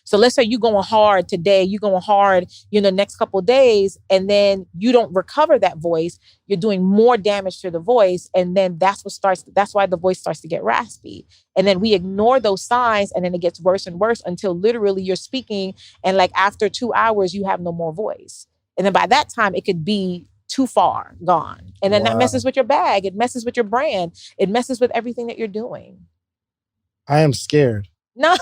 So let's say you're going hard today, you're going hard, next couple of days, and then you don't recover that voice. You're doing more damage to the voice. And then that's why the voice starts to get raspy. And then we ignore those signs, and then it gets worse and worse until literally you're speaking. And after 2 hours, you have no more voice. And then by that time, it could be too far gone. And then that messes with your bag. It messes with your brand. It messes with everything that you're doing. I am scared. No,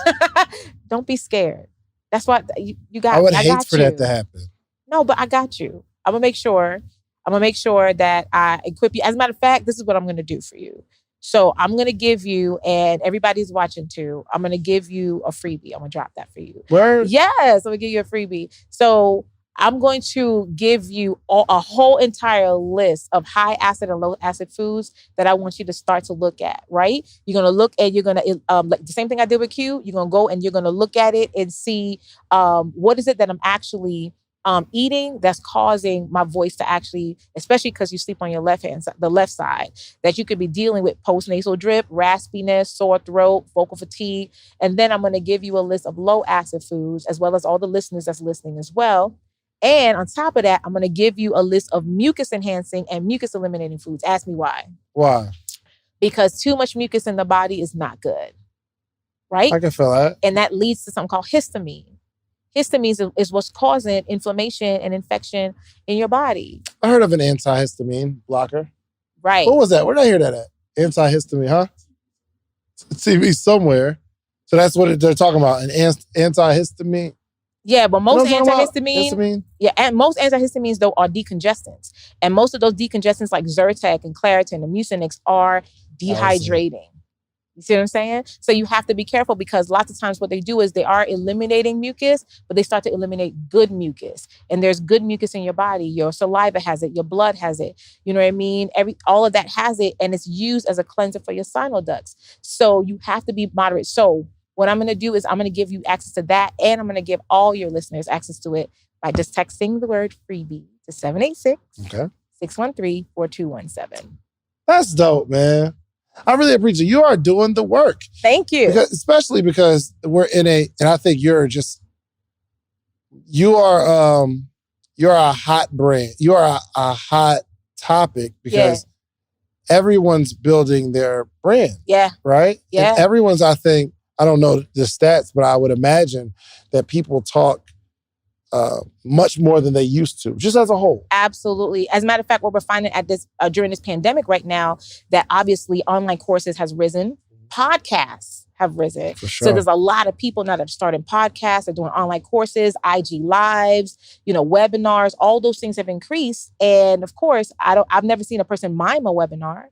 don't be scared. That's what you got. I would hate for that to happen. No, but I got you. I'm gonna make sure that I equip you. As a matter of fact, this is what I'm gonna do for you. So I'm gonna give you, and everybody's watching too, I'm gonna give you a freebie. I'm gonna drop that for you. Word? Yes, I'm gonna give you a freebie. So I'm going to give you a whole entire list of high acid and low acid foods that I want you to start to look at, right? You're going to look and you're going to, like the same thing I did with Q, you're going to go and you're going to look at it and see what is it that I'm actually eating that's causing my voice to actually, especially because you sleep on your the left side, that you could be dealing with postnasal drip, raspiness, sore throat, vocal fatigue. And then I'm going to give you a list of low acid foods, as well as all the listeners that's listening as well. And on top of that, I'm going to give you a list of mucus enhancing and mucus eliminating foods. Ask me why. Why? Because too much mucus in the body is not good. Right? I can feel that. And that leads to something called histamine. Histamine is what's causing inflammation and infection in your body. I heard of an antihistamine blocker. Right. What was that? Where did I hear that at? Antihistamine, huh? TV somewhere. So that's what they're talking about, an antihistamine. Yeah, but most antihistamine. Yeah, and most antihistamines though are decongestants. And most of those decongestants like Zyrtec and Claritin and Mucinex are dehydrating. You see what I'm saying? So you have to be careful because lots of times what they do is they are eliminating mucus, but they start to eliminate good mucus. And there's good mucus in your body. Your saliva has it. Your blood has it. You know what I mean? All of that has it, and it's used as a cleanser for your sinus ducts. So you have to be moderate. So what I'm going to do is I'm going to give you access to that, and I'm going to give all your listeners access to it by just texting the word freebie to 786-613-4217. That's dope, man. I really appreciate it. You are doing the work. Thank you. Especially because we're in and I think you are a hot brand. You are a hot topic because everyone's building their brand. Yeah. Right? Yeah. And everyone's, I think, I don't know the stats, but I would imagine that people talk much more than they used to, just as a whole. Absolutely. As a matter of fact, what we're finding at this during this pandemic right now, that obviously online courses has risen, podcasts have risen. For sure. So there's a lot of people now that are starting podcasts, they're doing online courses, IG lives, webinars. All those things have increased. And of course, I've never seen a person mime a webinar.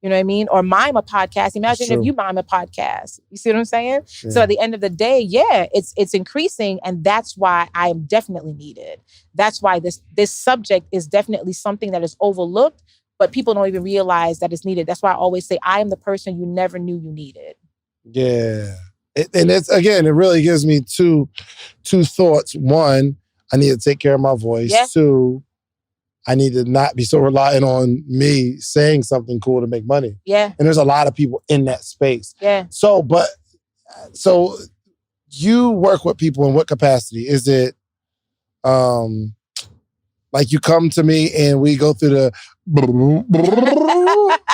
You know what I mean? Or mime a podcast. Imagine if you mime a podcast. You see what I'm saying? Yeah. So at the end of the day, it's increasing. And that's why I am definitely needed. That's why this subject is definitely something that is overlooked, but people don't even realize that it's needed. That's why I always say, I am the person you never knew you needed. Yeah. And it's, again, it really gives me two thoughts. One, I need to take care of my voice. Yeah. Two, I need to not be so reliant on me saying something cool to make money. Yeah. And there's a lot of people in that space. Yeah. So you work with people in what capacity? Is it like you come to me and we go through the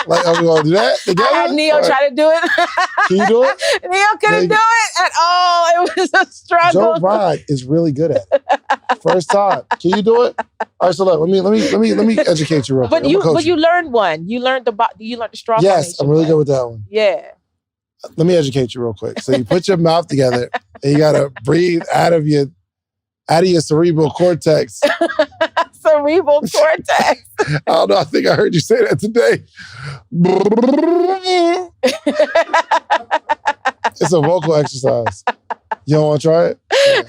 like, are we gonna do that together? I had Neo try to do it. Can you do it? Neo couldn't do it at all. It was a struggle. Joe Rod is really good at it. First time. Can you do it? All right, so look, let me educate you real quick. But you learned one. You learned the straw. Yes, I'm really good with that one. Yeah. Let me educate you real quick. So you put your mouth together and you gotta breathe out of your cerebral cortex. Cerebral cortex. I don't know. I think I heard you say that today. It's a vocal exercise. You don't want to try it? Yeah.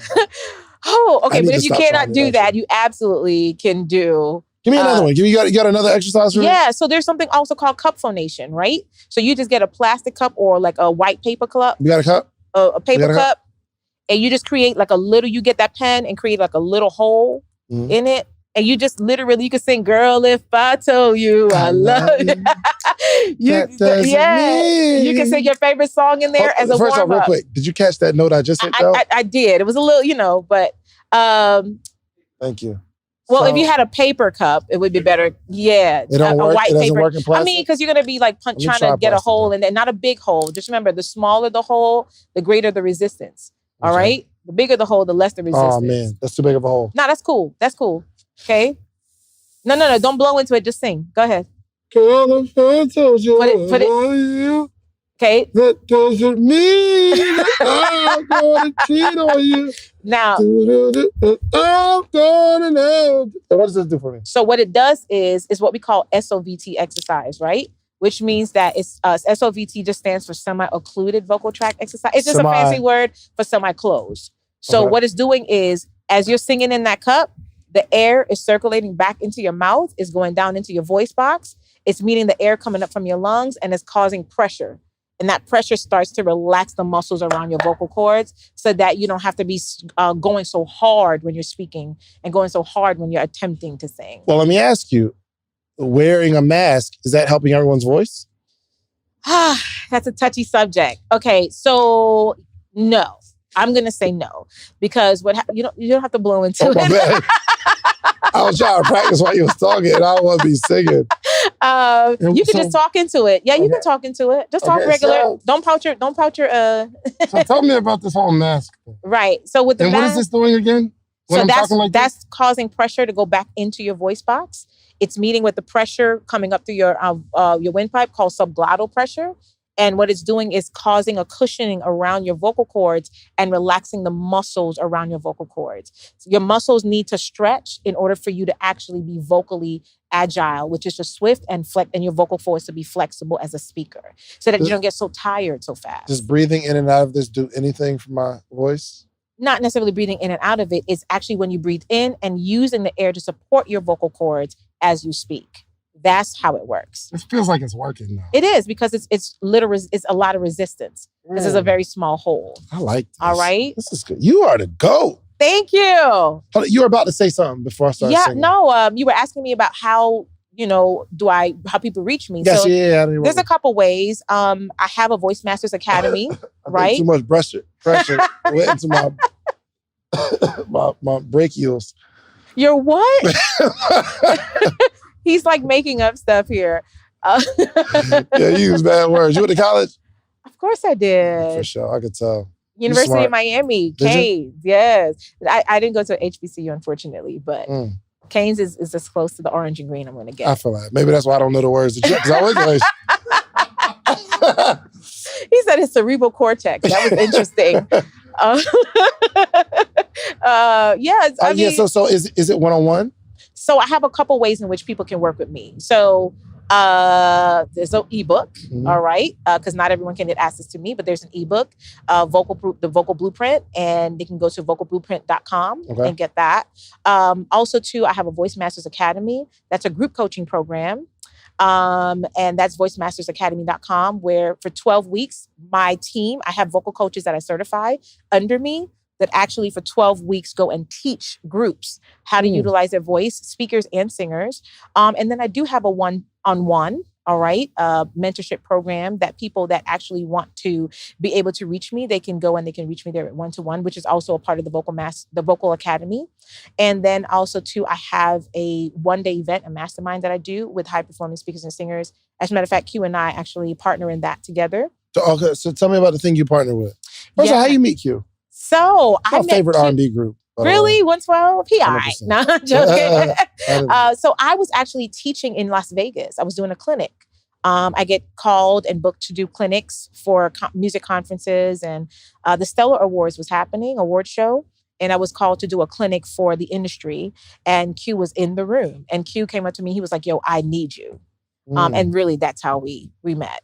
Oh, okay. But if you cannot do that, you absolutely can do. Give me another one. You got another exercise for me? Yeah. So there's something also called cup phonation, right? So you just get a plastic cup or like a white paper cup. You got a cup? A paper cup. And you just create like you get that pen and create like a little hole in it. And you just literally, you can sing, "Girl, if I told you I love you." You can sing your favorite song in there as a warm-up. First off, real quick, did you catch that note I just hit though? I did. It was a little, but. Thank you. Well, if you had a paper cup, it would be better. Yeah. It don't work? A white it paper. Work in plastic? I mean, because you're going to be like trying to get a hole and then not a big hole. Just remember, the smaller the hole, the greater the resistance. All right? The bigger the hole, the less the resistance. Oh, man. That's too big of a hole. No, that's cool. That's cool. Okay? No. Don't blow into it. Just sing. Go ahead. Girl, if I told you put it. You, okay. that doesn't mean that I'm going to cheat on you. Now, I'm gonna know. So what does this do for me? So what it does is what we call SOVT exercise, right? Which means that it's SOVT just stands for semi-occluded vocal tract exercise. It's just a fancy word for semi-closed. So what it's doing is, as you're singing in that cup, the air is circulating back into your mouth, is going down into your voice box. It's meeting the air coming up from your lungs, and it's causing pressure. And that pressure starts to relax the muscles around your vocal cords so that you don't have to be going so hard when you're speaking and going so hard when you're attempting to sing. Well, let me ask you, wearing a mask, is that helping everyone's voice? That's a touchy subject. Okay, so no. I'm going to say no because you don't have to blow into it. Bad. I was trying to practice while you was talking and I don't want to be singing. You can just talk into it. Yeah, you can talk into it. Just talk regular. So, don't pout your So tell me about this whole mask thing. Right. So with the mask, what is this doing again? So that's causing pressure to go back into your voice box. It's meeting with the pressure coming up through your windpipe called subglottal pressure. And what it's doing is causing a cushioning around your vocal cords and relaxing the muscles around your vocal cords. So your muscles need to stretch in order for you to actually be vocally agile, which is just swift and your vocal folds to be flexible as a speaker so that you don't get so tired so fast. Does breathing in and out of this do anything for my voice? Not necessarily breathing in and out of it. It's actually when you breathe in and using the air to support your vocal cords as you speak. That's how it works. It feels like it's working now. It is because it's a lot of resistance. This is a very small hole. I like this. All right. This is good. You are the GOAT. Thank you. You were about to say something before I started singing. No. You were asking me about how how people reach me. Yes, so there's a couple ways. I have a Voice Masters Academy, right? Too much pressure went into my my brachials. Your what? He's like making up stuff here. Yeah, you use bad words. You went to college? Of course I did. For sure, I could tell. University of Miami, Canes. Yes. I didn't go to HBCU, unfortunately, but Canes is as close to the orange and green I'm going to get. I feel like maybe that's why I don't know the words because I went to He said his cerebral cortex. That was interesting. So is it one-on-one? So I have a couple ways in which people can work with me. So there's an ebook, all right, because not everyone can get access to me, but there's an ebook, the Vocal Blueprint, and they can go to vocalblueprint.com and get that. Also, too, I have a Voice Masters Academy. That's a group coaching program. And that's voicemastersacademy.com, where for 12 weeks, my team, I have vocal coaches that I certify under me that actually for 12 weeks go and teach groups how to utilize their voice, speakers and singers. And then I do have a one-on-one, all right, mentorship program that people that actually want to be able to reach me, they can go and they can reach me there at one-to-one, which is also a part of the Vocal Academy. And then also too, I have a one-day event, a mastermind that I do with high-performing speakers and singers. As a matter of fact, Q and I actually partner in that together. So tell me about the thing you partner with. First of all, how you meet Q? So my favorite R&B group. Really? 112? He all right. No, I'm joking. So I was actually teaching in Las Vegas. I was doing a clinic. I get called and booked to do clinics for music conferences, and the Stellar Awards was happening, award show. And I was called to do a clinic for the industry, and Q was in the room. And Q came up to me. He was like, yo, I need you. And really, that's how we met.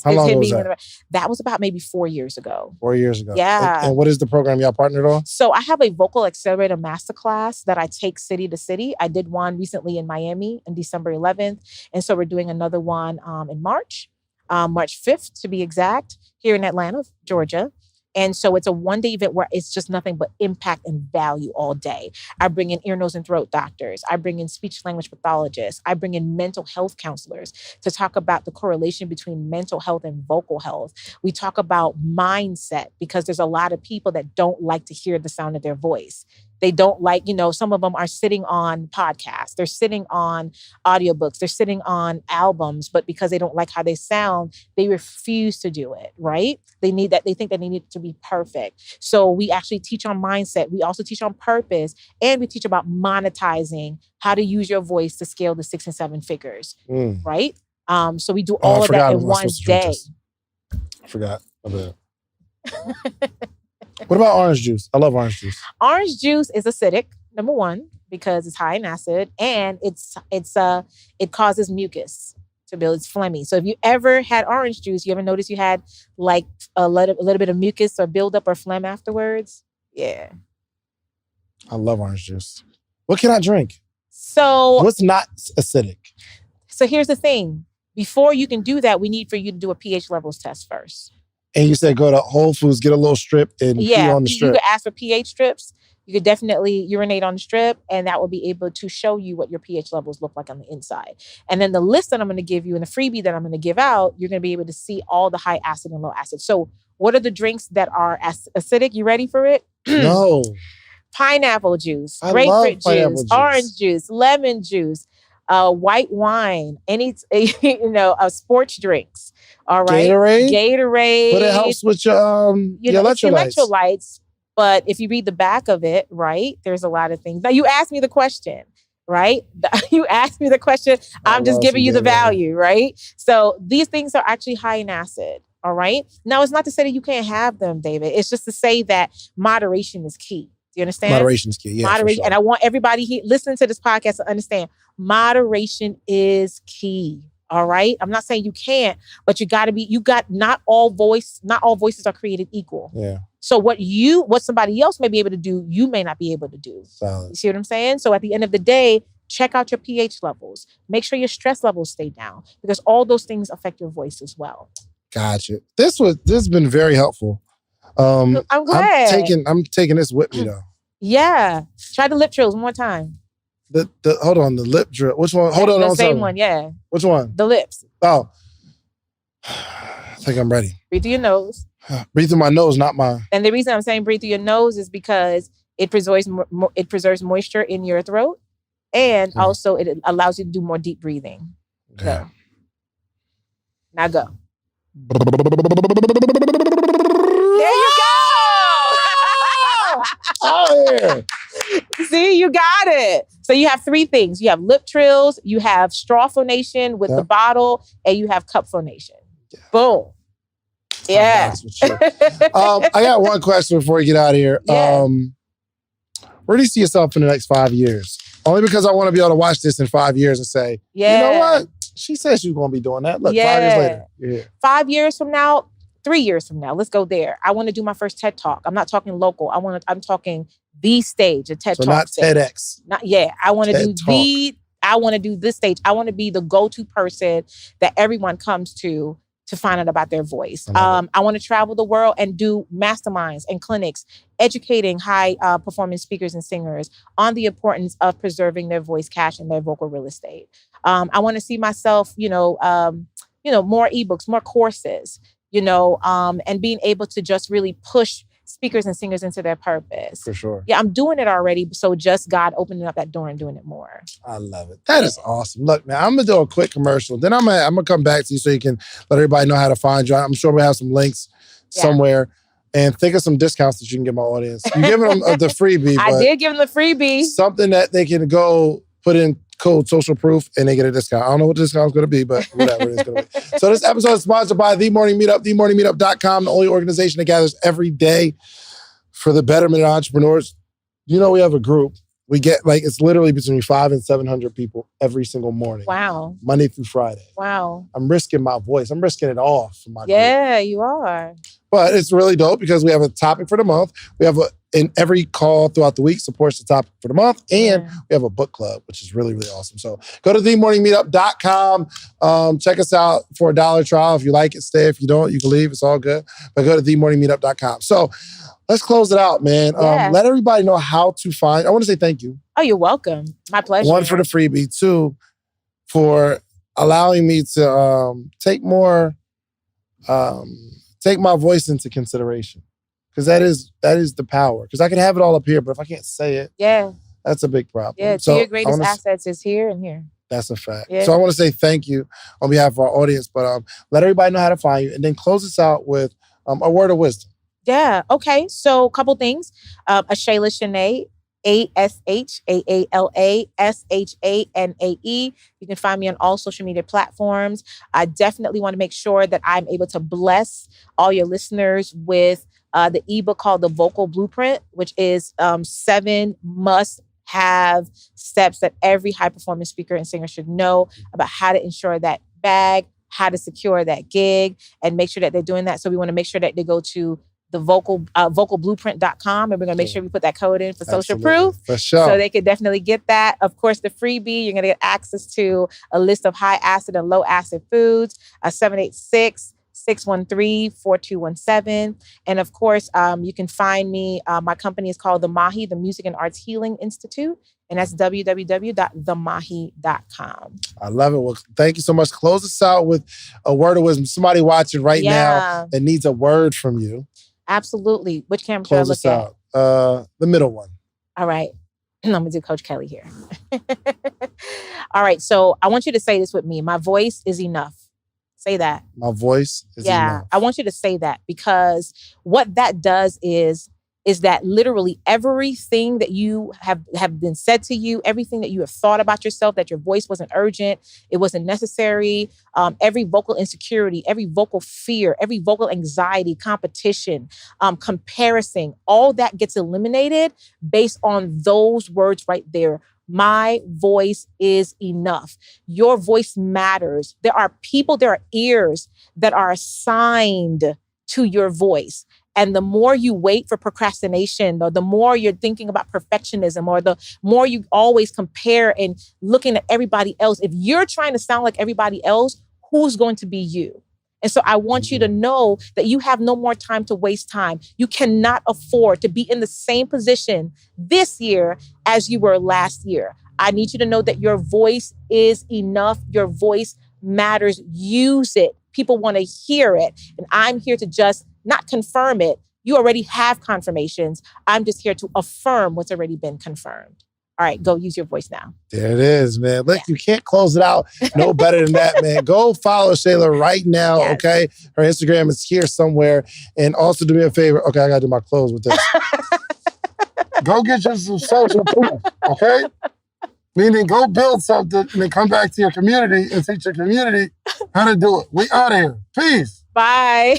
How long was that? That was about maybe 4 years ago. 4 years ago. Yeah. And what is the program y'all partnered on? So I have a Vocal Accelerator masterclass that I take city to city. I did one recently in Miami on December 11th. And so we're doing another one in March 5th to be exact, here in Atlanta, Georgia. And so it's a one-day event where it's just nothing but impact and value all day. I bring in ear, nose, and throat doctors. I bring in speech language pathologists. I bring in mental health counselors to talk about the correlation between mental health and vocal health. We talk about mindset because there's a lot of people that don't like to hear the sound of their voice. They don't like, some of them are sitting on podcasts. They're sitting on audiobooks. They're sitting on albums, but because they don't like how they sound, they refuse to do it, right? They think that they need it to be perfect. So we actually teach on mindset. We also teach on purpose, and we teach about monetizing, how to use your voice to scale the 6 and 7 figures, right? So we do all of that in one day. I forgot about What about orange juice? I love orange juice. Orange juice is acidic, number one, because it's high in acid, and it causes mucus to build. It's phlegmy. So if you ever had orange juice, you ever notice you had like a little bit of mucus or buildup or phlegm afterwards? Yeah. I love orange juice. What can I drink? So what's not acidic? So here's the thing. Before you can do that, we need for you to do a pH levels test first. And you said go to Whole Foods, get a little strip, and pee on the strip. You could ask for pH strips. You could definitely urinate on the strip, and that will be able to show you what your pH levels look like on the inside. And then the list that I'm going to give you and the freebie that I'm going to give out, you're going to be able to see all the high acid and low acid. So what are the drinks that are acidic? You ready for it? No. Pineapple juice, I grapefruit love juice, juice, orange juice, lemon juice, white wine, any, sports drinks. All right. Gatorade. But it helps with your electrolytes. But if you read the back of it, right, there's a lot of things. Now, you asked me the question, right? You asked me the question. I'm just giving you the value, right? So these things are actually high in acid, all right? Now, it's not to say that you can't have them, David. It's just to say that moderation is key. Do you understand? Moderation is key, yeah. Moderation. Sure. And I want everybody here listening to this podcast to understand moderation is key. All right. I'm not saying you can't, but not all voices are created equal. Yeah. So what somebody else may be able to do, you may not be able to do. Solid. You see what I'm saying? So at the end of the day, check out your pH levels. Make sure your stress levels stay down because all those things affect your voice as well. Gotcha. This has been very helpful. I'm glad. I'm taking this with me though. Yeah. Try the lip trills one more time. Hold on, the lip drill. Which one? Hold on. The same one, yeah. Which one? The lips. Oh. I think I'm ready. Breathe through your nose. Breathe through my nose, not mine. And the reason I'm saying breathe through your nose is because it preserves moisture in your throat. And also it allows you to do more deep breathing. Okay. So, now go. There you go! Oh, yeah. See, you got it. So you have three things. You have lip trills, you have straw phonation with the bottle, and you have cup phonation. Yeah. Boom. Yeah. I got one question before we get out of here. Yeah. Where do you see yourself in the next 5 years? Only because I want to be able to watch this in 5 years and say, you know what? She said she was going to be doing that. Look, 5 years later. Yeah. 5 years from now, 3 years from now, let's go there. I want to do my first TED Talk. I'm not talking local. I'm talking the stage, a TED Talk. So not stage. TEDx. I want to do this stage. I want to be the go-to person that everyone comes to find out about their voice. I want to travel the world and do masterminds and clinics, educating high performance speakers and singers on the importance of preserving their voice cache and their vocal real estate. I want to see myself, more ebooks, more courses, and being able to just really push speakers and singers into their purpose. For sure. Yeah, I'm doing it already. So just God opening up that door and doing it more. I love it. That is awesome. Look, man, I'm going to do a quick commercial. Then I'm going to come back to you so you can let everybody know how to find you. I'm sure we'll have some links somewhere. And think of some discounts that you can give my audience. You're giving them the freebie. I did give them the freebie. Something that they can go put in code social proof and they get a discount. I don't know what the discount's going to be, but whatever it is going to be. So this episode is sponsored by The Morning Meetup, themorningmeetup.com, the only organization that gathers every day for the betterment of entrepreneurs. We have a group. We get it's literally between 500 and 700 people every single morning. Wow. Monday through Friday. Wow. I'm risking my voice. I'm risking it all for my group. Yeah, you are. But it's really dope because we have a topic for the month. We have in every call throughout the week supports the topic for the month. And we have a book club, which is really, really awesome. So go to themorningmeetup.com. Check us out for a $1 trial. If you like it, stay. If you don't, you can leave. It's all good. But go to themorningmeetup.com. So let's close it out, man. Let everybody know how to find. I want to say thank you. Oh, you're welcome. My pleasure. 1, for the freebie. 2, for allowing me to take my voice into consideration. Because that is the power. Because I can have it all up here, but if I can't say it, that's a big problem. Yeah, so your greatest assets is here and here. That's a fact. Yeah. So I want to say thank you on behalf of our audience, but let everybody know how to find you, and then close us out with a word of wisdom. Yeah. Okay. So a couple things. Ashaala Shanae, ASHAALASHANAE. You can find me on all social media platforms. I definitely want to make sure that I'm able to bless all your listeners with the ebook called The Vocal Blueprint, which is 7 must-have steps that every high-performance speaker and singer should know about how to ensure that bag, how to secure that gig, and make sure that they're doing that. So we want to make sure that they go to vocalblueprint.com, and we're going to make sure we put that code in for social proof. For sure. So they could definitely get that. Of course, the freebie, you're going to get access to a list of high acid and low acid foods, 786-613-4217. And of course, you can find me. My company is called The Mahi, the Music and Arts Healing Institute. And that's www.themahi.com. I love it. Well, thank you so much. Close us out with a word of wisdom. Somebody watching right now that needs a word from you. Absolutely. Which camera should I look at? The middle one. All right. I'm going to do Coach Kelly here. All right. So I want you to say this with me. My voice is enough. Say that. My voice is enough. I want you to say that, because what that does is that literally everything that you have been said to you, everything that you have thought about yourself, that your voice wasn't urgent, it wasn't necessary, every vocal insecurity, every vocal fear, every vocal anxiety, competition, comparison, all that gets eliminated based on those words right there. My voice is enough. Your voice matters. There are ears that are assigned to your voice. And the more you wait for procrastination, or the more you're thinking about perfectionism, or the more you always compare and looking at everybody else, if you're trying to sound like everybody else, who's going to be you? And so I want you to know that you have no more time to waste time. You cannot afford to be in the same position this year as you were last year. I need you to know that your voice is enough. Your voice matters. Use it. People want to hear it. And I'm here to just not confirm it. You already have confirmations. I'm just here to affirm what's already been confirmed. All right, go use your voice now. There it is, man. Look, you can't close it out no better than that, man. Go follow Shayla right now, okay? Her Instagram is here somewhere. And also do me a favor. Okay, I got to do my close with this. Go get you some social proof, okay? Meaning go build something and then come back to your community and teach your community how to do it. We out of here. Peace. Bye.